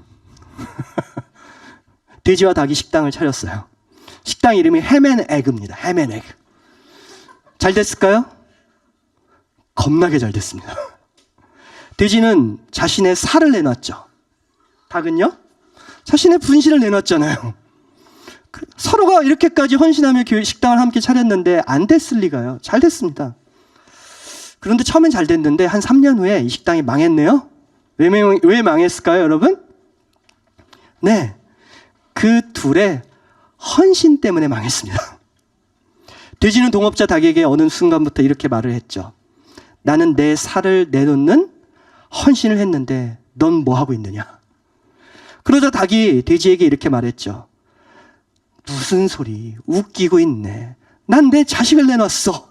B: 돼지와 닭이 식당을 차렸어요. 식당 이름이 햄앤에그입니다. 햄앤에그. 잘 됐을까요? 겁나게 잘 됐습니다. 돼지는 자신의 살을 내놨죠. 닭은요? 자신의 분신을 내놨잖아요. 서로가 이렇게까지 헌신하며 교회 식당을 함께 차렸는데 안 됐을 리가요. 잘 됐습니다. 그런데 처음엔 잘 됐는데 한 3년 후에 이 식당이 망했네요. 왜 망했을까요, 여러분? 네, 그 둘의 헌신 때문에 망했습니다. 돼지는 동업자 닭에게 어느 순간부터 이렇게 말을 했죠. 나는 내 살을 내놓는 헌신을 했는데 넌 뭐 하고 있느냐? 그러자 닭이 돼지에게 이렇게 말했죠. 무슨 소리, 웃기고 있네. 난 내 자식을 내놨어.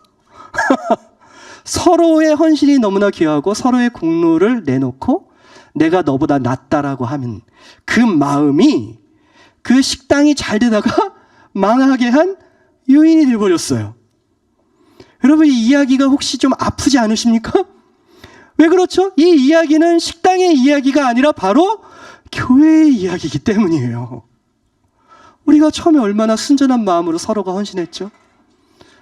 B: 서로의 헌신이 너무나 귀하고 서로의 공로를 내놓고 내가 너보다 낫다라고 하면 그 마음이 그 식당이 잘 되다가 망하게 한 요인이 되어버렸어요. 여러분, 이 이야기가 혹시 좀 아프지 않으십니까? 왜 그렇죠? 이 이야기는 식당의 이야기가 아니라 바로 교회의 이야기이기 때문이에요. 우리가 처음에 얼마나 순전한 마음으로 서로가 헌신했죠.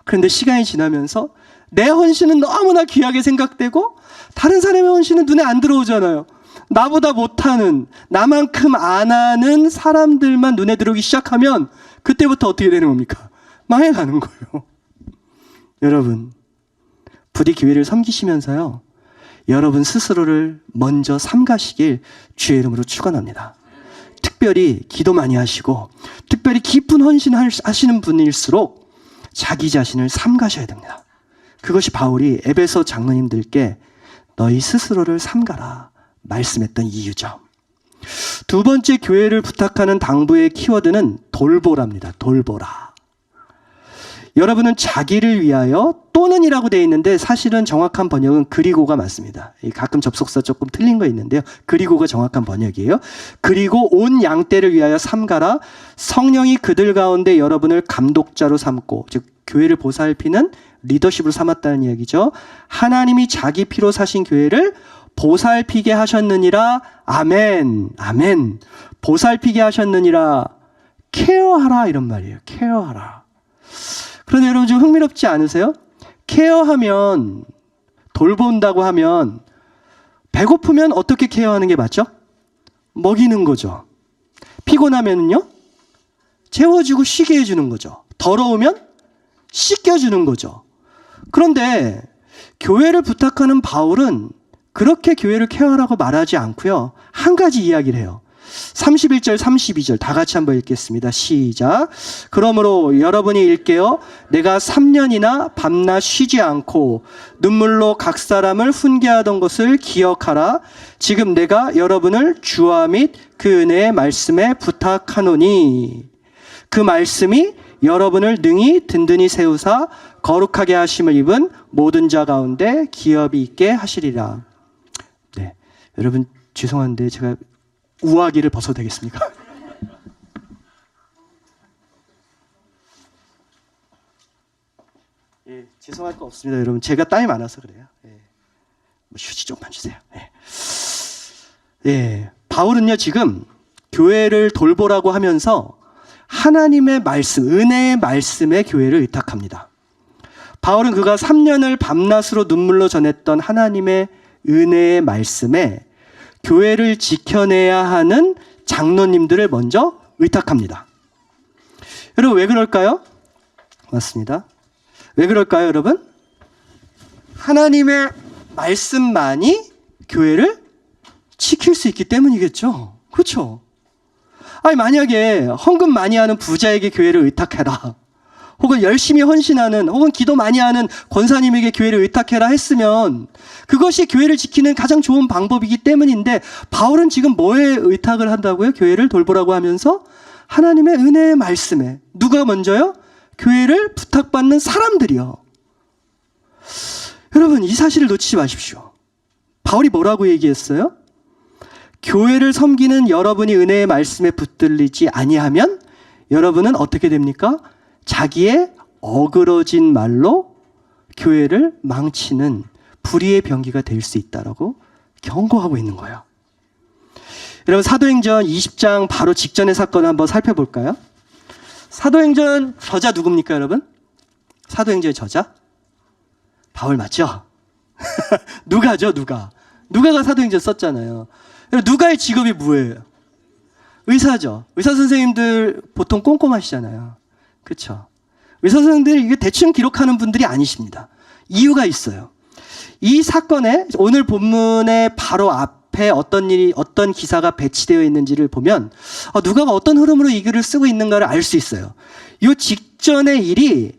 B: 그런데 시간이 지나면서 내 헌신은 너무나 귀하게 생각되고 다른 사람의 헌신은 눈에 안 들어오잖아요. 나보다 못하는, 나만큼 안 하는 사람들만 눈에 들어오기 시작하면 그때부터 어떻게 되는 겁니까? 망해가는 거예요. 여러분, 부디 교회를 섬기시면서요, 여러분 스스로를 먼저 삼가시길 주의 이름으로 축원합니다. 특별히 기도 많이 하시고 특별히 깊은 헌신하시는 분일수록 자기 자신을 삼가셔야 됩니다. 그것이 바울이 에베소 장로님들께 너희 스스로를 삼가라 말씀했던 이유죠. 두 번째, 교회를 부탁하는 당부의 키워드는 돌보랍니다. 돌보라. 여러분은 자기를 위하여 또는이라고 되어 있는데 사실은 정확한 번역은 그리고가 맞습니다. 가끔 접속사 조금 틀린 거 있는데요. 그리고가 정확한 번역이에요. 그리고 온 양떼를 위하여 삼가라. 성령이 그들 가운데 여러분을 감독자로 삼고, 즉 교회를 보살피는 리더십으로 삼았다는 이야기죠. 하나님이 자기 피로 사신 교회를 보살피게 하셨느니라. 아멘. 아멘. 보살피게 하셨느니라. 케어하라, 이런 말이에요. 케어하라. 그런데 여러분 좀 흥미롭지 않으세요? 케어하면, 돌본다고 하면 배고프면 어떻게 케어하는 게 맞죠? 먹이는 거죠. 피곤하면요? 재워주고 쉬게 해주는 거죠. 더러우면 씻겨주는 거죠. 그런데 교회를 부탁하는 바울은 그렇게 교회를 케어하라고 말하지 않고요, 한 가지 이야기를 해요. 31절 32절 다 같이 한번 읽겠습니다. 시작. 그러므로 여러분이 일깨어 내가 3년이나 밤낮 쉬지 않고 눈물로 각 사람을 훈계하던 것을 기억하라. 지금 내가 여러분을 주와 및 그 은혜의 말씀에 부탁하노니 그 말씀이 여러분을 능히 든든히 세우사 거룩하게 하심을 입은 모든 자 가운데 기업이 있게 하시리라. 네, 여러분 죄송한데 제가 우아기를 벗어도 되겠습니까? 예, 죄송할 거 없습니다, 여러분. 제가 땀이 많아서 그래요. 예, 뭐 휴지 좀만 주세요. 예. 예, 바울은요 지금 교회를 돌보라고 하면서 하나님의 말씀, 은혜의 말씀에 교회를 의탁합니다. 바울은 그가 3년을 밤낮으로 눈물로 전했던 하나님의 은혜의 말씀에 교회를 지켜내야 하는 장로님들을 먼저 의탁합니다. 여러분 왜 그럴까요? 맞습니다. 왜 그럴까요, 여러분? 하나님의 말씀만이 교회를 지킬 수 있기 때문이겠죠. 그렇죠? 아니 만약에 헌금 많이 하는 부자에게 교회를 의탁해라, 혹은 열심히 헌신하는 혹은 기도 많이 하는 권사님에게 교회를 의탁해라 했으면 그것이 교회를 지키는 가장 좋은 방법이기 때문인데, 바울은 지금 뭐에 의탁을 한다고요? 교회를 돌보라고 하면서 하나님의 은혜의 말씀에. 누가 먼저요? 교회를 부탁받는 사람들이요. 여러분, 이 사실을 놓치지 마십시오. 바울이 뭐라고 얘기했어요? 교회를 섬기는 여러분이 은혜의 말씀에 붙들리지 아니하면 여러분은 어떻게 됩니까? 자기의 어그러진 말로 교회를 망치는 불의의 병기가 될 수 있다라고 경고하고 있는 거예요. 여러분, 사도행전 20장 바로 직전의 사건을 한번 살펴볼까요? 사도행전 저자 누굽니까, 여러분? 사도행전의 저자? 바울 맞죠? 누가죠, 누가? 누가가 사도행전 썼잖아요. 누가의 직업이 뭐예요? 의사죠. 의사 선생님들 보통 꼼꼼하시잖아요. 그렇죠? 의사 선생님들이 이게 대충 기록하는 분들이 아니십니다. 이유가 있어요. 이 사건에 오늘 본문의 바로 앞에 어떤 일이, 어떤 기사가 배치되어 있는지를 보면 누가가 어떤 흐름으로 이 글을 쓰고 있는가를 알 수 있어요. 이 직전의 일이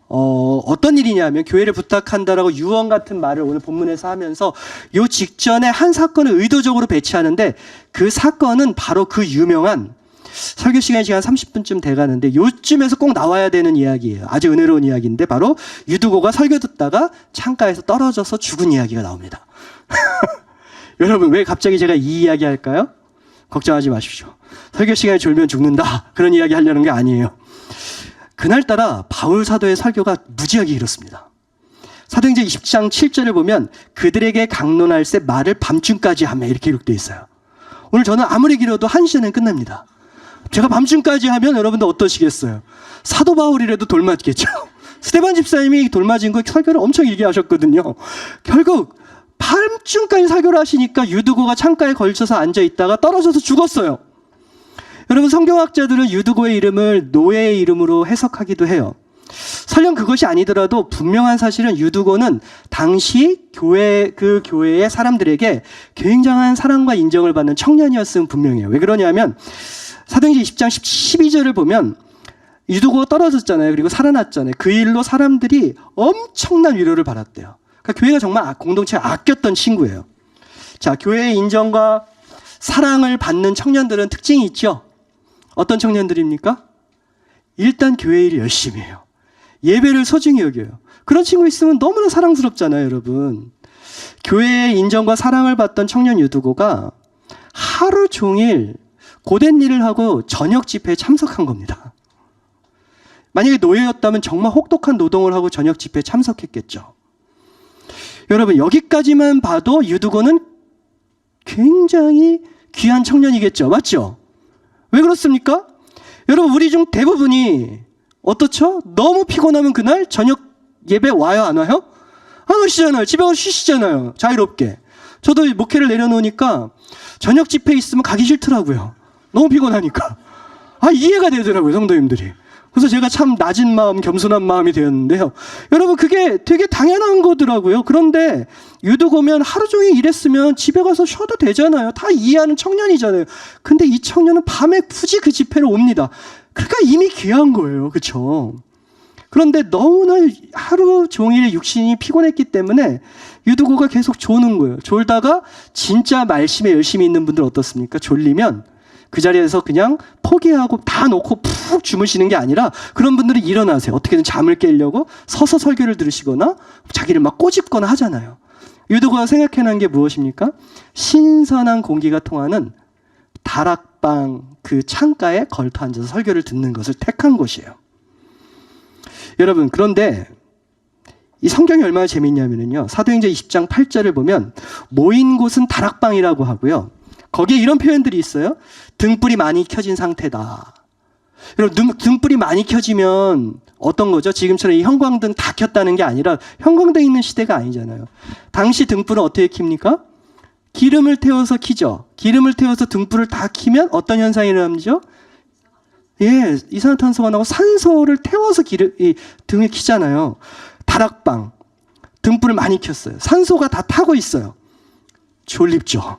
B: 어떤 일이냐면, 교회를 부탁한다라고 유언 같은 말을 오늘 본문에서 하면서 이 직전에 한 사건을 의도적으로 배치하는데, 그 사건은 바로 그 유명한, 설교 시간이 지금 한 30분쯤 돼가는데 요쯤에서 꼭 나와야 되는 이야기예요. 아주 은혜로운 이야기인데, 바로 유두고가 설교 듣다가 창가에서 떨어져서 죽은 이야기가 나옵니다. 여러분, 왜 갑자기 제가 이 이야기 할까요? 걱정하지 마십시오. 설교 시간이 졸면 죽는다, 그런 이야기 하려는 게 아니에요. 그날따라 바울 사도의 설교가 무지하게 길었습니다. 사도행전 20장 7절을 보면 그들에게 강론할새 말을 밤중까지 하며, 이렇게 기록되어 있어요. 오늘 저는 아무리 길어도 1시간은 끝납니다. 제가 밤중까지 하면 여러분들 어떠시겠어요? 사도 바울이라도 돌맞겠죠. 스데반 집사님이 돌맞은 거 설교를 엄청 길게 하셨거든요. 결국 밤중까지 설교를 하시니까 유두고가 창가에 걸쳐서 앉아있다가 떨어져서 죽었어요. 여러분, 성경학자들은 유두고의 이름을 노예의 이름으로 해석하기도 해요. 설령 그것이 아니더라도 분명한 사실은 유두고는 당시 그 교회의 사람들에게 굉장한 사랑과 인정을 받는 청년이었으면 분명해요. 왜 그러냐면 사도행전 20장 12절을 보면 유두고가 떨어졌잖아요. 그리고 살아났잖아요. 그 일로 사람들이 엄청난 위로를 받았대요. 그러니까 교회가 정말 공동체를 아꼈던 친구예요. 자, 교회의 인정과 사랑을 받는 청년들은 특징이 있죠. 어떤 청년들입니까? 일단 교회 일을 열심히 해요. 예배를 소중히 여겨요. 그런 친구 있으면 너무나 사랑스럽잖아요, 여러분. 교회의 인정과 사랑을 받던 청년 유두고가 하루 종일 고된 일을 하고 저녁 집회에 참석한 겁니다. 만약에 노예였다면 정말 혹독한 노동을 하고 저녁 집회에 참석했겠죠. 여러분, 여기까지만 봐도 유두고는 굉장히 귀한 청년이겠죠. 맞죠? 왜 그렇습니까? 여러분, 우리 중 대부분이 어떻죠? 너무 피곤하면 그날 저녁 예배 와요, 안 와요? 안 오시잖아요. 집에 가서 쉬시잖아요. 자유롭게. 저도 목회를 내려놓으니까 저녁 집회 있으면 가기 싫더라고요. 너무 피곤하니까. 이해가 되더라고요, 성도님들이. 그래서 제가 참 낮은 마음, 겸손한 마음이 되었는데요. 여러분, 그게 되게 당연한 거더라고요. 그런데 유두고면 하루 종일 일했으면 집에 가서 쉬어도 되잖아요. 다 이해하는 청년이잖아요. 근데 이 청년은 밤에 굳이 그 집회를 옵니다. 그러니까 이미 귀한 거예요. 그렇죠? 그런데 너무나 하루 종일 육신이 피곤했기 때문에 유두고가 계속 조는 거예요. 졸다가 진짜 말씀에 열심히 있는 분들 어떻습니까? 졸리면 그 자리에서 그냥 포기하고 다 놓고 푹 주무시는 게 아니라, 그런 분들은 일어나세요. 어떻게든 잠을 깨려고 서서 설교를 들으시거나 자기를 막 꼬집거나 하잖아요. 유두고가 생각해낸 게 무엇입니까? 신선한 공기가 통하는 다락방 그 창가에 걸터 앉아서 설교를 듣는 것을 택한 것이에요. 여러분, 그런데 이 성경이 얼마나 재밌냐면요, 사도행전 20장 8절을 보면 모인 곳은 다락방이라고 하고요, 거기에 이런 표현들이 있어요. 등불이 많이 켜진 상태다. 여러분, 등불이 많이 켜지면 어떤 거죠? 지금처럼 이 형광등 다 켰다는 게 아니라, 형광등 있는 시대가 아니잖아요. 당시 등불은 어떻게 킵니까? 기름을 태워서 켜죠. 기름을 태워서 등불을 다 켜면 어떤 현상이 일어나죠? 예, 이산화탄소가 나고 산소를 태워서 이 등을 켜잖아요. 다락방, 등불을 많이 켰어요. 산소가 다 타고 있어요. 졸립죠.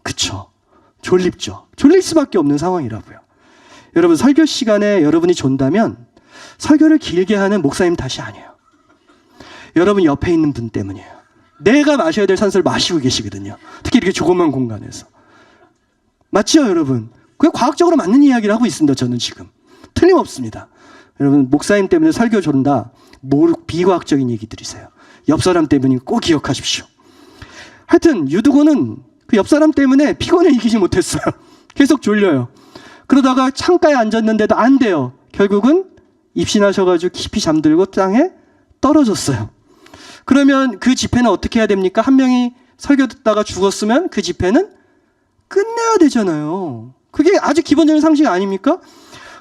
B: 그쵸? 졸립죠. 졸릴 수밖에 없는 상황이라고요. 여러분 설교 시간에 여러분이 존다면 설교를 길게 하는 목사님 탓이 아니에요. 여러분 옆에 있는 분 때문이에요. 내가 마셔야 될 산소를 마시고 계시거든요. 특히 이렇게 조그만 공간에서. 맞죠, 여러분? 그게 과학적으로 맞는 이야기를 하고 있습니다. 저는 지금 틀림없습니다. 여러분 목사님 때문에 설교 존다, 비과학적인 얘기들이세요. 옆 사람 때문에 꼭 기억하십시오. 하여튼 유두고는 그 옆 사람 때문에 피곤을 이기지 못했어요. 계속 졸려요. 그러다가 창가에 앉았는데도 안 돼요. 결국은 입신하셔가지고 깊이 잠들고 땅에 떨어졌어요. 그러면 그 집회는 어떻게 해야 됩니까? 한 명이 설교 듣다가 죽었으면 그 집회는 끝내야 되잖아요. 그게 아주 기본적인 상식 아닙니까?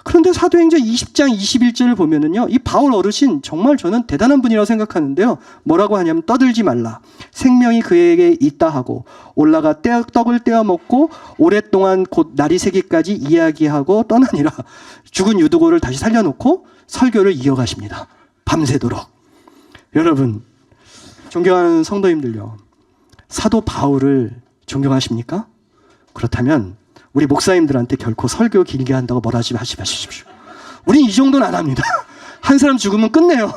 B: 그런데 사도행전 20장 21절을 보면은요, 이 바울 어르신 정말 저는 대단한 분이라고 생각하는데요. 뭐라고 하냐면 떠들지 말라. 생명이 그에게 있다 하고 올라가 떡을 떼어 먹고 오랫동안 곧 날이 새기까지 이야기하고 떠나니라. 죽은 유두고를 다시 살려놓고 설교를 이어가십니다. 밤새도록. 여러분 존경하는 성도님들요, 사도 바울을 존경하십니까? 그렇다면 우리 목사님들한테 결코 설교 길게 한다고 뭐라 하지 마십시오. 우린 이 정도는 안 합니다. 한 사람 죽으면 끝내요.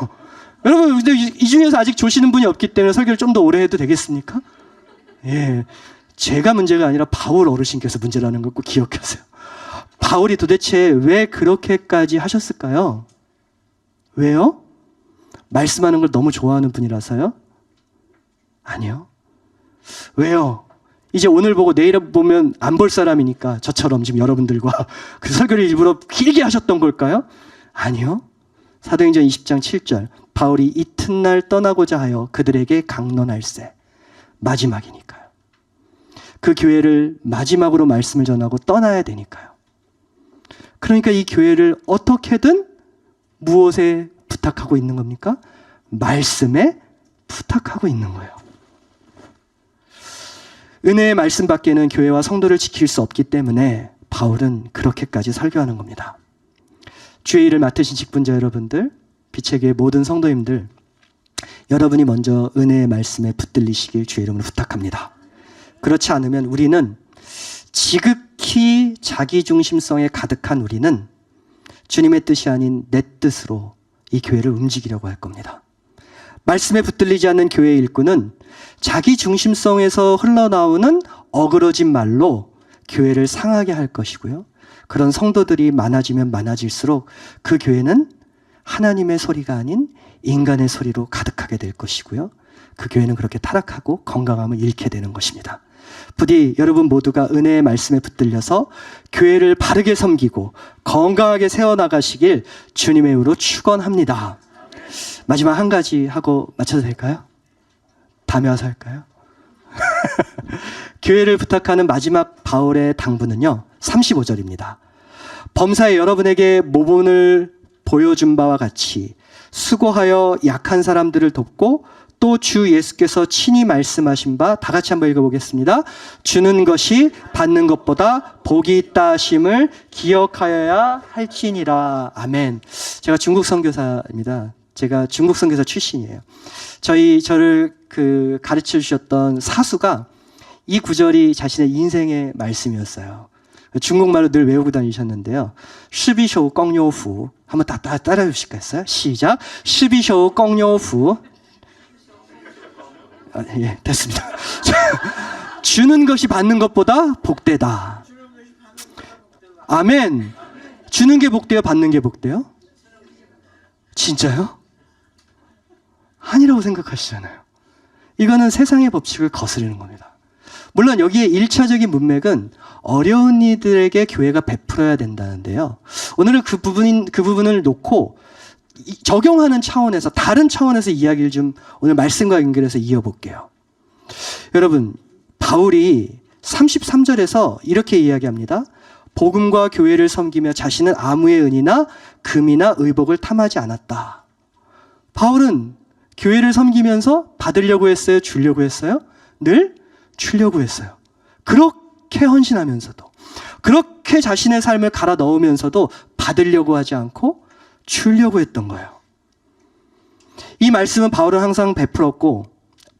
B: 여러분 근데 이 중에서 아직 조시는 분이 없기 때문에 설교를 좀 더 오래 해도 되겠습니까? 예, 제가 문제가 아니라 바울 어르신께서 문제라는 걸 꼭 기억하세요. 바울이 도대체 왜 그렇게까지 하셨을까요? 왜요? 말씀하는 걸 너무 좋아하는 분이라서요? 아니요. 왜요? 이제 오늘 보고 내일 보면 안 볼 사람이니까 저처럼 지금 여러분들과 그 설교를 일부러 길게 하셨던 걸까요? 아니요. 사도행전 20장 7절 바울이 이튿날 떠나고자 하여 그들에게 강론할세. 마지막이니까요. 그 교회를 마지막으로 말씀을 전하고 떠나야 되니까요. 그러니까 이 교회를 어떻게든 무엇에 부탁하고 있는 겁니까? 말씀에 부탁하고 있는 거예요. 은혜의 말씀 밖에는 교회와 성도를 지킬 수 없기 때문에 바울은 그렇게까지 설교하는 겁니다. 주의 일을 맡으신 직분자 여러분들, 빛의 교회 모든 성도님들, 여러분이 먼저 은혜의 말씀에 붙들리시길 주의 이름으로 부탁합니다. 그렇지 않으면 우리는 지극히 자기중심성에 가득한 우리는 주님의 뜻이 아닌 내 뜻으로 이 교회를 움직이려고 할 겁니다. 말씀에 붙들리지 않는 교회의 일꾼은 자기 중심성에서 흘러나오는 어그러진 말로 교회를 상하게 할 것이고요. 그런 성도들이 많아지면 많아질수록 그 교회는 하나님의 소리가 아닌 인간의 소리로 가득하게 될 것이고요. 그 교회는 그렇게 타락하고 건강함을 잃게 되는 것입니다. 부디 여러분 모두가 은혜의 말씀에 붙들려서 교회를 바르게 섬기고 건강하게 세워나가시길 주님의 이름으로 축원합니다. 마지막 한 가지 하고 마쳐도 될까요? 다음에 와서 할까요? 교회를 부탁하는 마지막 바울의 당부는요, 35절입니다. 범사에 여러분에게 모본을 보여준 바와 같이 수고하여 약한 사람들을 돕고 또 주 예수께서 친히 말씀하신 바, 다 같이 한번 읽어보겠습니다. 주는 것이 받는 것보다 복이 있다 하심을 기억하여야 할지니라. 아멘. 제가 중국 선교사입니다. 제가 중국 선교사 출신이에요. 저를 가르쳐 주셨던 사수가 이 구절이 자신의 인생의 말씀이었어요. 중국말로 늘 외우고 다니셨는데요. 시비쇼 껑요후 한번 따라해 주시겠어요? 시작. 시비쇼 껑요후. 예, 됐습니다. 주는 것이 받는 것보다 복되다. 아멘. 주는 게 복돼요? 받는 게 복돼요? 진짜요? 아니라고 생각하시잖아요. 이거는 세상의 법칙을 거스르는 겁니다. 물론 여기에 1차적인 문맥은 어려운 이들에게 교회가 베풀어야 된다는데요. 오늘은 그 부분을 놓고 적용하는 차원에서, 다른 차원에서 이야기를 좀 오늘 말씀과 연결해서 이어볼게요. 여러분, 바울이 33절에서 이렇게 이야기합니다. 복음과 교회를 섬기며 자신은 아무의 은이나 금이나 의복을 탐하지 않았다. 바울은 교회를 섬기면서 받으려고 했어요? 주려고 했어요? 늘 주려고 했어요. 그렇게 헌신하면서도, 그렇게 자신의 삶을 갈아 넣으면서도 받으려고 하지 않고 주려고 했던 거예요. 이 말씀은 바울은 항상 베풀었고,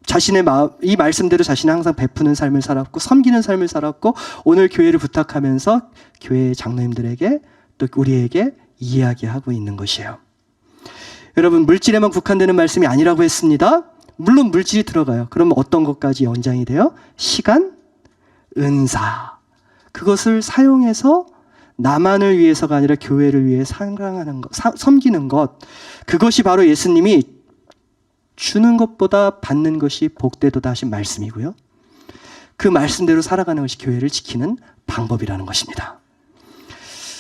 B: 자신의 마음, 이 말씀대로 자신은 항상 베푸는 삶을 살았고, 섬기는 삶을 살았고, 오늘 교회를 부탁하면서 교회 장로님들에게 또 우리에게 이야기하고 있는 것이에요. 여러분, 물질에만 국한되는 말씀이 아니라고 했습니다. 물론 물질이 들어가요. 그러면 어떤 것까지 연장이 돼요? 시간, 은사. 그것을 사용해서 나만을 위해서가 아니라 교회를 위해 사랑하는 것, 섬기는 것. 그것이 바로 예수님이 주는 것보다 받는 것이 복되도다 하신 말씀이고요. 그 말씀대로 살아가는 것이 교회를 지키는 방법이라는 것입니다.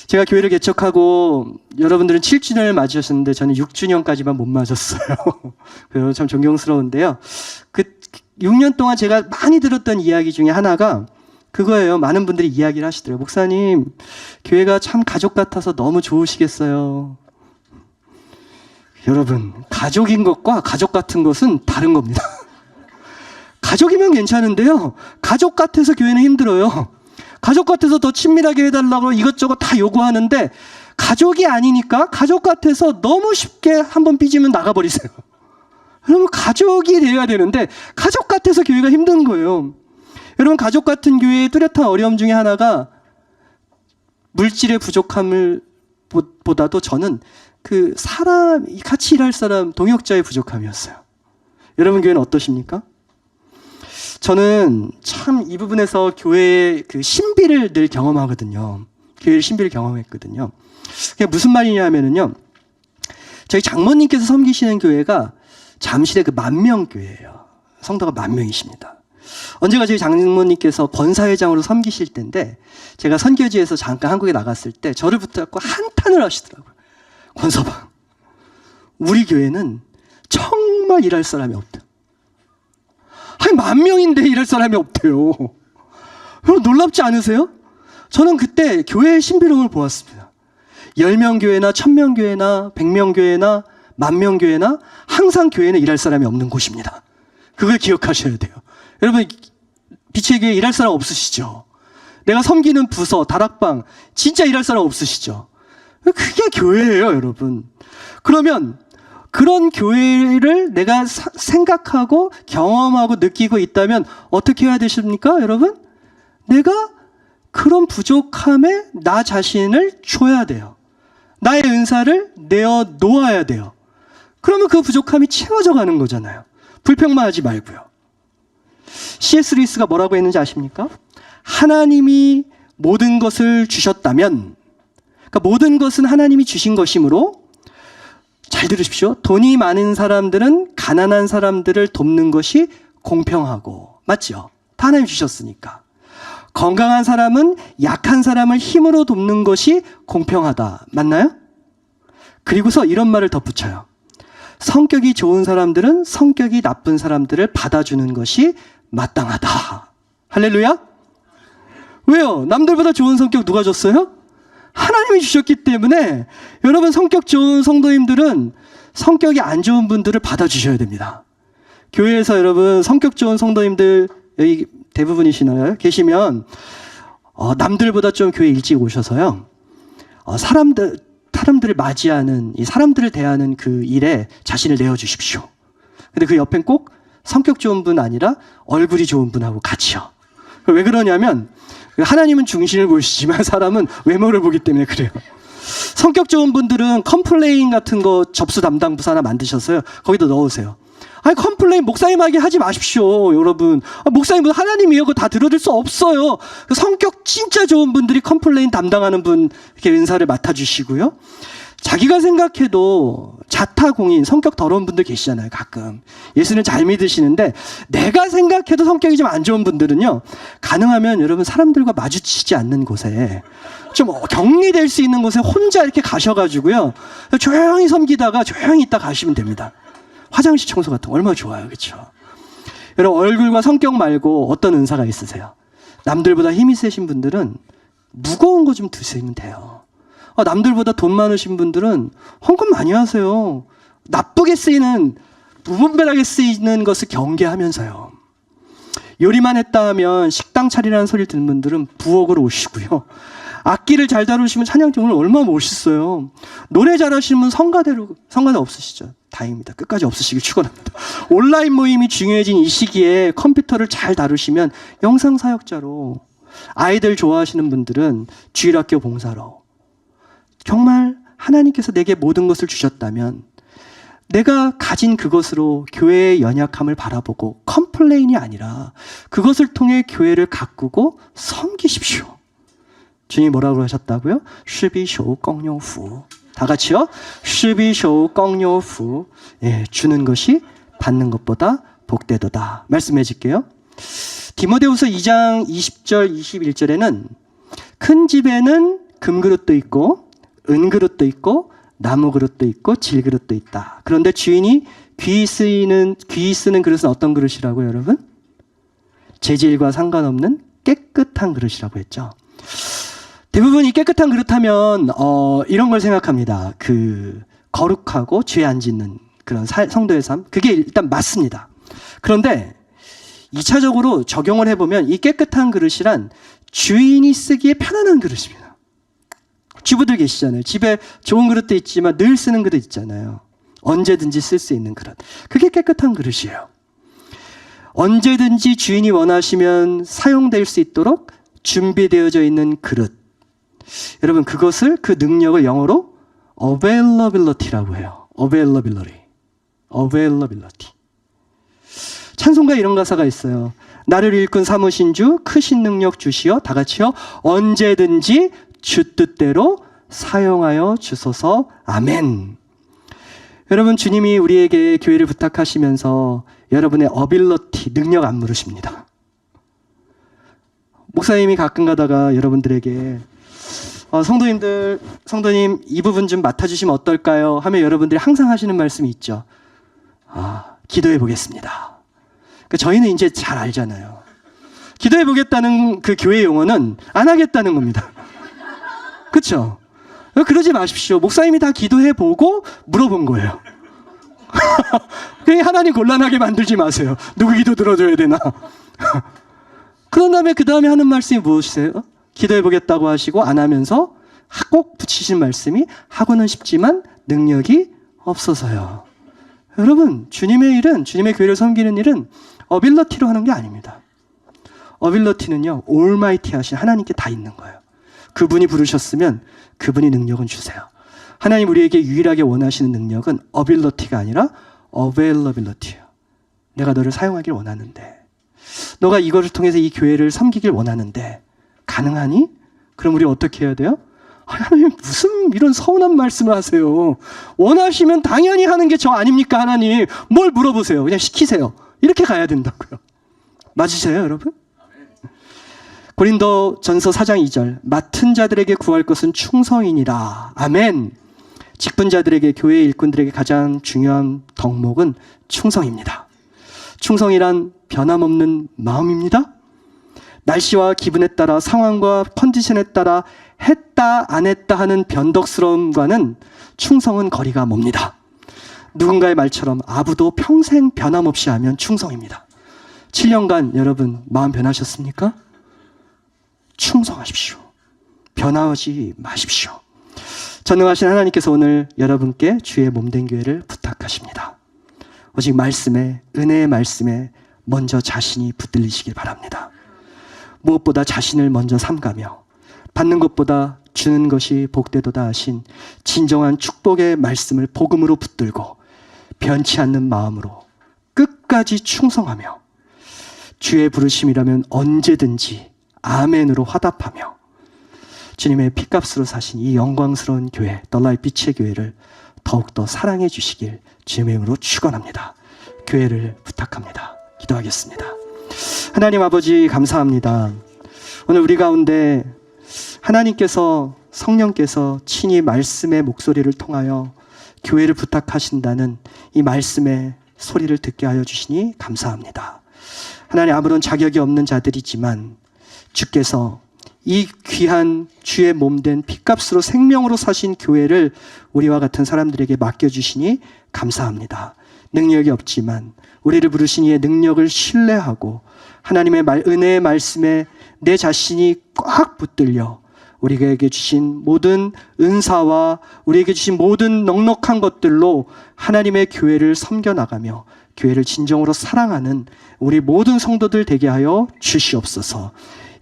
B: 제가 교회를 개척하고 여러분들은 7주년을 맞으셨는데 저는 6주년까지만 못 맞았어요. 그래서 참 존경스러운데요. 그 6년 동안 제가 많이 들었던 이야기 중에 하나가 그거예요. 많은 분들이 이야기를 하시더라고요. 목사님, 교회가 참 가족 같아서 너무 좋으시겠어요. 여러분, 가족인 것과 가족 같은 것은 다른 겁니다. 가족이면 괜찮은데요. 가족 같아서 교회는 힘들어요. 가족 같아서 더 친밀하게 해달라고 이것저것 다 요구하는데 가족이 아니니까 가족 같아서 너무 쉽게 한번 삐지면 나가버리세요. 여러분, 가족이 되어야 되는데 가족 같아서 교회가 힘든 거예요. 여러분, 가족 같은 교회의 뚜렷한 어려움 중에 하나가 물질의 부족함을 보다도 저는 그 사람, 같이 일할 사람, 동역자의 부족함이었어요. 여러분 교회는 어떠십니까? 저는 참 이 부분에서 교회의 그 신비를 늘 경험하거든요. 교회의 신비를 경험했거든요. 그게 무슨 말이냐면요. 저희 장모님께서 섬기시는 교회가 잠실의 그 만명교회예요. 성도가 10,000명이십니다. 언제가 저희 장모님께서 권사회장으로 섬기실 때인데 제가 선교지에서 잠깐 한국에 나갔을 때 저를 붙잡고 한탄을 하시더라고요. 권서방, 우리 교회는 정말 일할 사람이 없다. 아니, 10,000명인데 일할 사람이 없대요. 여러분, 놀랍지 않으세요? 저는 그때 교회의 신비로움을 보았습니다. 10명 교회나 1000명 교회나 100명 교회나 10,000명 교회나 항상 교회는 일할 사람이 없는 곳입니다. 그걸 기억하셔야 돼요. 여러분, 빛의 교회 일할 사람 없으시죠? 내가 섬기는 부서, 다락방 진짜 일할 사람 없으시죠? 그게 교회예요, 여러분. 그러면 그런 교회를 내가 생각하고 경험하고 느끼고 있다면 어떻게 해야 되십니까, 여러분? 내가 그런 부족함에 나 자신을 줘야 돼요. 나의 은사를 내어 놓아야 돼요. 그러면 그 부족함이 채워져 가는 거잖아요. 불평만 하지 말고요. C.S. 루이스가 뭐라고 했는지 아십니까? 하나님이 모든 것을 주셨다면, 그러니까 모든 것은 하나님이 주신 것이므로, 잘 들으십시오. 돈이 많은 사람들은 가난한 사람들을 돕는 것이 공평하고, 맞죠? 다 하나님이 주셨으니까. 건강한 사람은 약한 사람을 힘으로 돕는 것이 공평하다. 맞나요? 그리고서 이런 말을 덧붙여요. 성격이 좋은 사람들은 성격이 나쁜 사람들을 받아주는 것이 마땅하다. 할렐루야? 왜요? 남들보다 좋은 성격 누가 줬어요? 하나님이 주셨기 때문에 여러분, 성격 좋은 성도님들은 성격이 안 좋은 분들을 받아주셔야 됩니다. 교회에서 여러분 성격 좋은 성도님들 여기 대부분이시나요? 계시면 남들보다 좀 교회 일찍 오셔서요. 사람들을 맞이하는, 이 사람들을 대하는 그 일에 자신을 내어주십시오. 근데 그 옆엔 꼭 성격 좋은 분 아니라 얼굴이 좋은 분하고 같이요. 왜 그러냐면 하나님은 중심을 보시지만 사람은 외모를 보기 때문에 그래요. 성격 좋은 분들은 컴플레인 같은 거 접수 담당 부서 하나 만드셨어요. 거기다 넣으세요. 아니, 컴플레인 목사님에게 하지 마십시오, 여러분. 목사님은 하나님이요, 그거 다 들어줄 수 없어요. 성격 진짜 좋은 분들이 컴플레인 담당하는 분 이렇게 은사를 맡아주시고요. 자기가 생각해도 자타공인, 성격 더러운 분들 계시잖아요, 가끔. 예수는 잘 믿으시는데 내가 생각해도 성격이 좀 안 좋은 분들은요, 가능하면 여러분 사람들과 마주치지 않는 곳에 좀 격리될 수 있는 곳에 혼자 이렇게 가셔가지고요, 조용히 섬기다가 조용히 있다 가시면 됩니다. 화장실 청소 같은 거 얼마나 좋아요, 그렇죠? 여러분, 얼굴과 성격 말고 어떤 은사가 있으세요? 남들보다 힘이 세신 분들은 무거운 거 좀 드시면 돼요. 남들보다 돈 많으신 분들은 헌금 많이 하세요. 나쁘게 쓰이는, 무분별하게 쓰이는 것을 경계하면서요. 요리만 했다 하면 식당 차리라는 소리를 듣는 분들은 부엌으로 오시고요. 악기를 잘 다루시면 찬양팀을 얼마나 멋있어요. 노래 잘하시는 분 성가대 없으시죠? 다행입니다. 끝까지 없으시길 축원합니다. 온라인 모임이 중요해진 이 시기에 컴퓨터를 잘 다루시면 영상 사역자로, 아이들 좋아하시는 분들은 주일학교 봉사로, 정말 하나님께서 내게 모든 것을 주셨다면 내가 가진 그것으로 교회의 연약함을 바라보고 컴플레인이 아니라 그것을 통해 교회를 가꾸고 섬기십시오. 주님이 뭐라고 하셨다고요? 施比受更有福. 다 같이요. 施比受更有福. 예, 주는 것이 받는 것보다 복되도다. 말씀해 줄게요. 디모데후서 2장 20절 21절에는 큰 집에는 금그릇도 있고 은그릇도 있고 나무 그릇도 있고 질그릇도 있다. 그런데 주인이 귀 쓰는 그릇은 어떤 그릇이라고요, 여러분? 재질과 상관없는 깨끗한 그릇이라고 했죠. 대부분 이 깨끗한 그릇 하면 이런 걸 생각합니다. 그 거룩하고 죄 안 짓는 그런 성도의 삶. 그게 일단 맞습니다. 그런데 2차적으로 적용을 해보면 이 깨끗한 그릇이란 주인이 쓰기에 편안한 그릇입니다. 주부들 계시잖아요. 집에 좋은 그릇도 있지만 늘 쓰는 그릇 있잖아요. 언제든지 쓸 수 있는 그릇. 그게 깨끗한 그릇이에요. 언제든지 주인이 원하시면 사용될 수 있도록 준비되어져 있는 그릇. 여러분, 그것을, 그 능력을 영어로 availability라고 해요. availability. 찬송가에 이런 가사가 있어요. 나를 일꾼 삼으신 주 크신 능력 주시어. 다 같이요. 언제든지 주 뜻대로 사용하여 주소서. 아멘. 여러분, 주님이 우리에게 교회를 부탁하시면서 여러분의 어빌러티, 능력 안 물으십니다. 목사님이 가끔 가다가 여러분들에게 성도님 이 부분 좀 맡아주시면 어떨까요? 하면 여러분들이 항상 하시는 말씀이 있죠. 기도해 보겠습니다. 저희는 이제 잘 알잖아요. 기도해 보겠다는 그 교회 용어는 안 하겠다는 겁니다. 그렇죠? 그러지 마십시오. 목사님이 다 기도해 보고 물어본 거예요. 하나님 곤란하게 만들지 마세요. 누구 기도 들어줘야 되나? 그런 다음에 그 다음에 하는 말씀이 무엇이세요? 기도해 보겠다고 하시고 안 하면서 꼭 붙이신 말씀이 하고는 싶지만 능력이 없어서요. 여러분, 주님의 일은, 주님의 교회를 섬기는 일은 어빌러티로 하는 게 아닙니다. 어빌러티는요, 올마이티 하신 하나님께 다 있는 거예요. 그분이 부르셨으면 그분이 능력은 주세요. 하나님 우리에게 유일하게 원하시는 능력은 어빌러티가 아니라 어베일러빌러티예요. 내가 너를 사용하길 원하는데, 너가 이것을 통해서 이 교회를 섬기길 원하는데 가능하니? 그럼 우리 어떻게 해야 돼요? 하나님 무슨 이런 서운한 말씀을 하세요. 원하시면 당연히 하는 게 저 아닙니까? 하나님 뭘 물어보세요. 그냥 시키세요. 이렇게 가야 된다고요. 맞으세요, 여러분? 고린도전서 4장 2절. 맡은 자들에게 구할 것은 충성이니라. 아멘. 직분자들에게, 교회 일꾼들에게 가장 중요한 덕목은 충성입니다. 충성이란 변함없는 마음입니다. 날씨와 기분에 따라, 상황과 컨디션에 따라 했다 안 했다 하는 변덕스러움과는 충성은 거리가 멉니다. 누군가의 말처럼 아부도 평생 변함없이 하면 충성입니다. 7년간 여러분 마음 변하셨습니까? 충성하십시오. 변하지 마십시오. 전능하신 하나님께서 오늘 여러분께 주의 몸된 교회를 부탁하십니다. 오직 말씀에, 은혜의 말씀에 먼저 자신이 붙들리시길 바랍니다. 무엇보다 자신을 먼저 삼가며 받는 것보다 주는 것이 복되도다 하신 진정한 축복의 말씀을 복음으로 붙들고 변치 않는 마음으로 끝까지 충성하며 주의 부르심이라면 언제든지 아멘으로 화답하며 주님의 피값으로 사신 이 영광스러운 교회, 더 라이프 빛의 교회를 더욱더 사랑해 주시길 주님의 이름으로 축원합니다. 교회를 부탁합니다. 기도하겠습니다. 하나님 아버지 감사합니다. 오늘 우리 가운데 하나님께서, 성령께서 친히 말씀의 목소리를 통하여 교회를 부탁하신다는 이 말씀의 소리를 듣게 하여 주시니 감사합니다. 하나님, 아무런 자격이 없는 자들이지만 주께서 이 귀한 주의 몸된 피값으로 생명으로 사신 교회를 우리와 같은 사람들에게 맡겨주시니 감사합니다. 능력이 없지만 우리를 부르신 이의 능력을 신뢰하고 하나님의 은혜의 말씀에 내 자신이 꽉 붙들려 우리에게 주신 모든 은사와 우리에게 주신 모든 넉넉한 것들로 하나님의 교회를 섬겨나가며 교회를 진정으로 사랑하는 우리 모든 성도들 되게 하여 주시옵소서.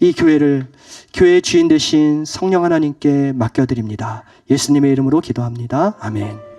B: 이 교회의 주인 되신 성령 하나님께 맡겨드립니다. 예수님의 이름으로 기도합니다. 아멘.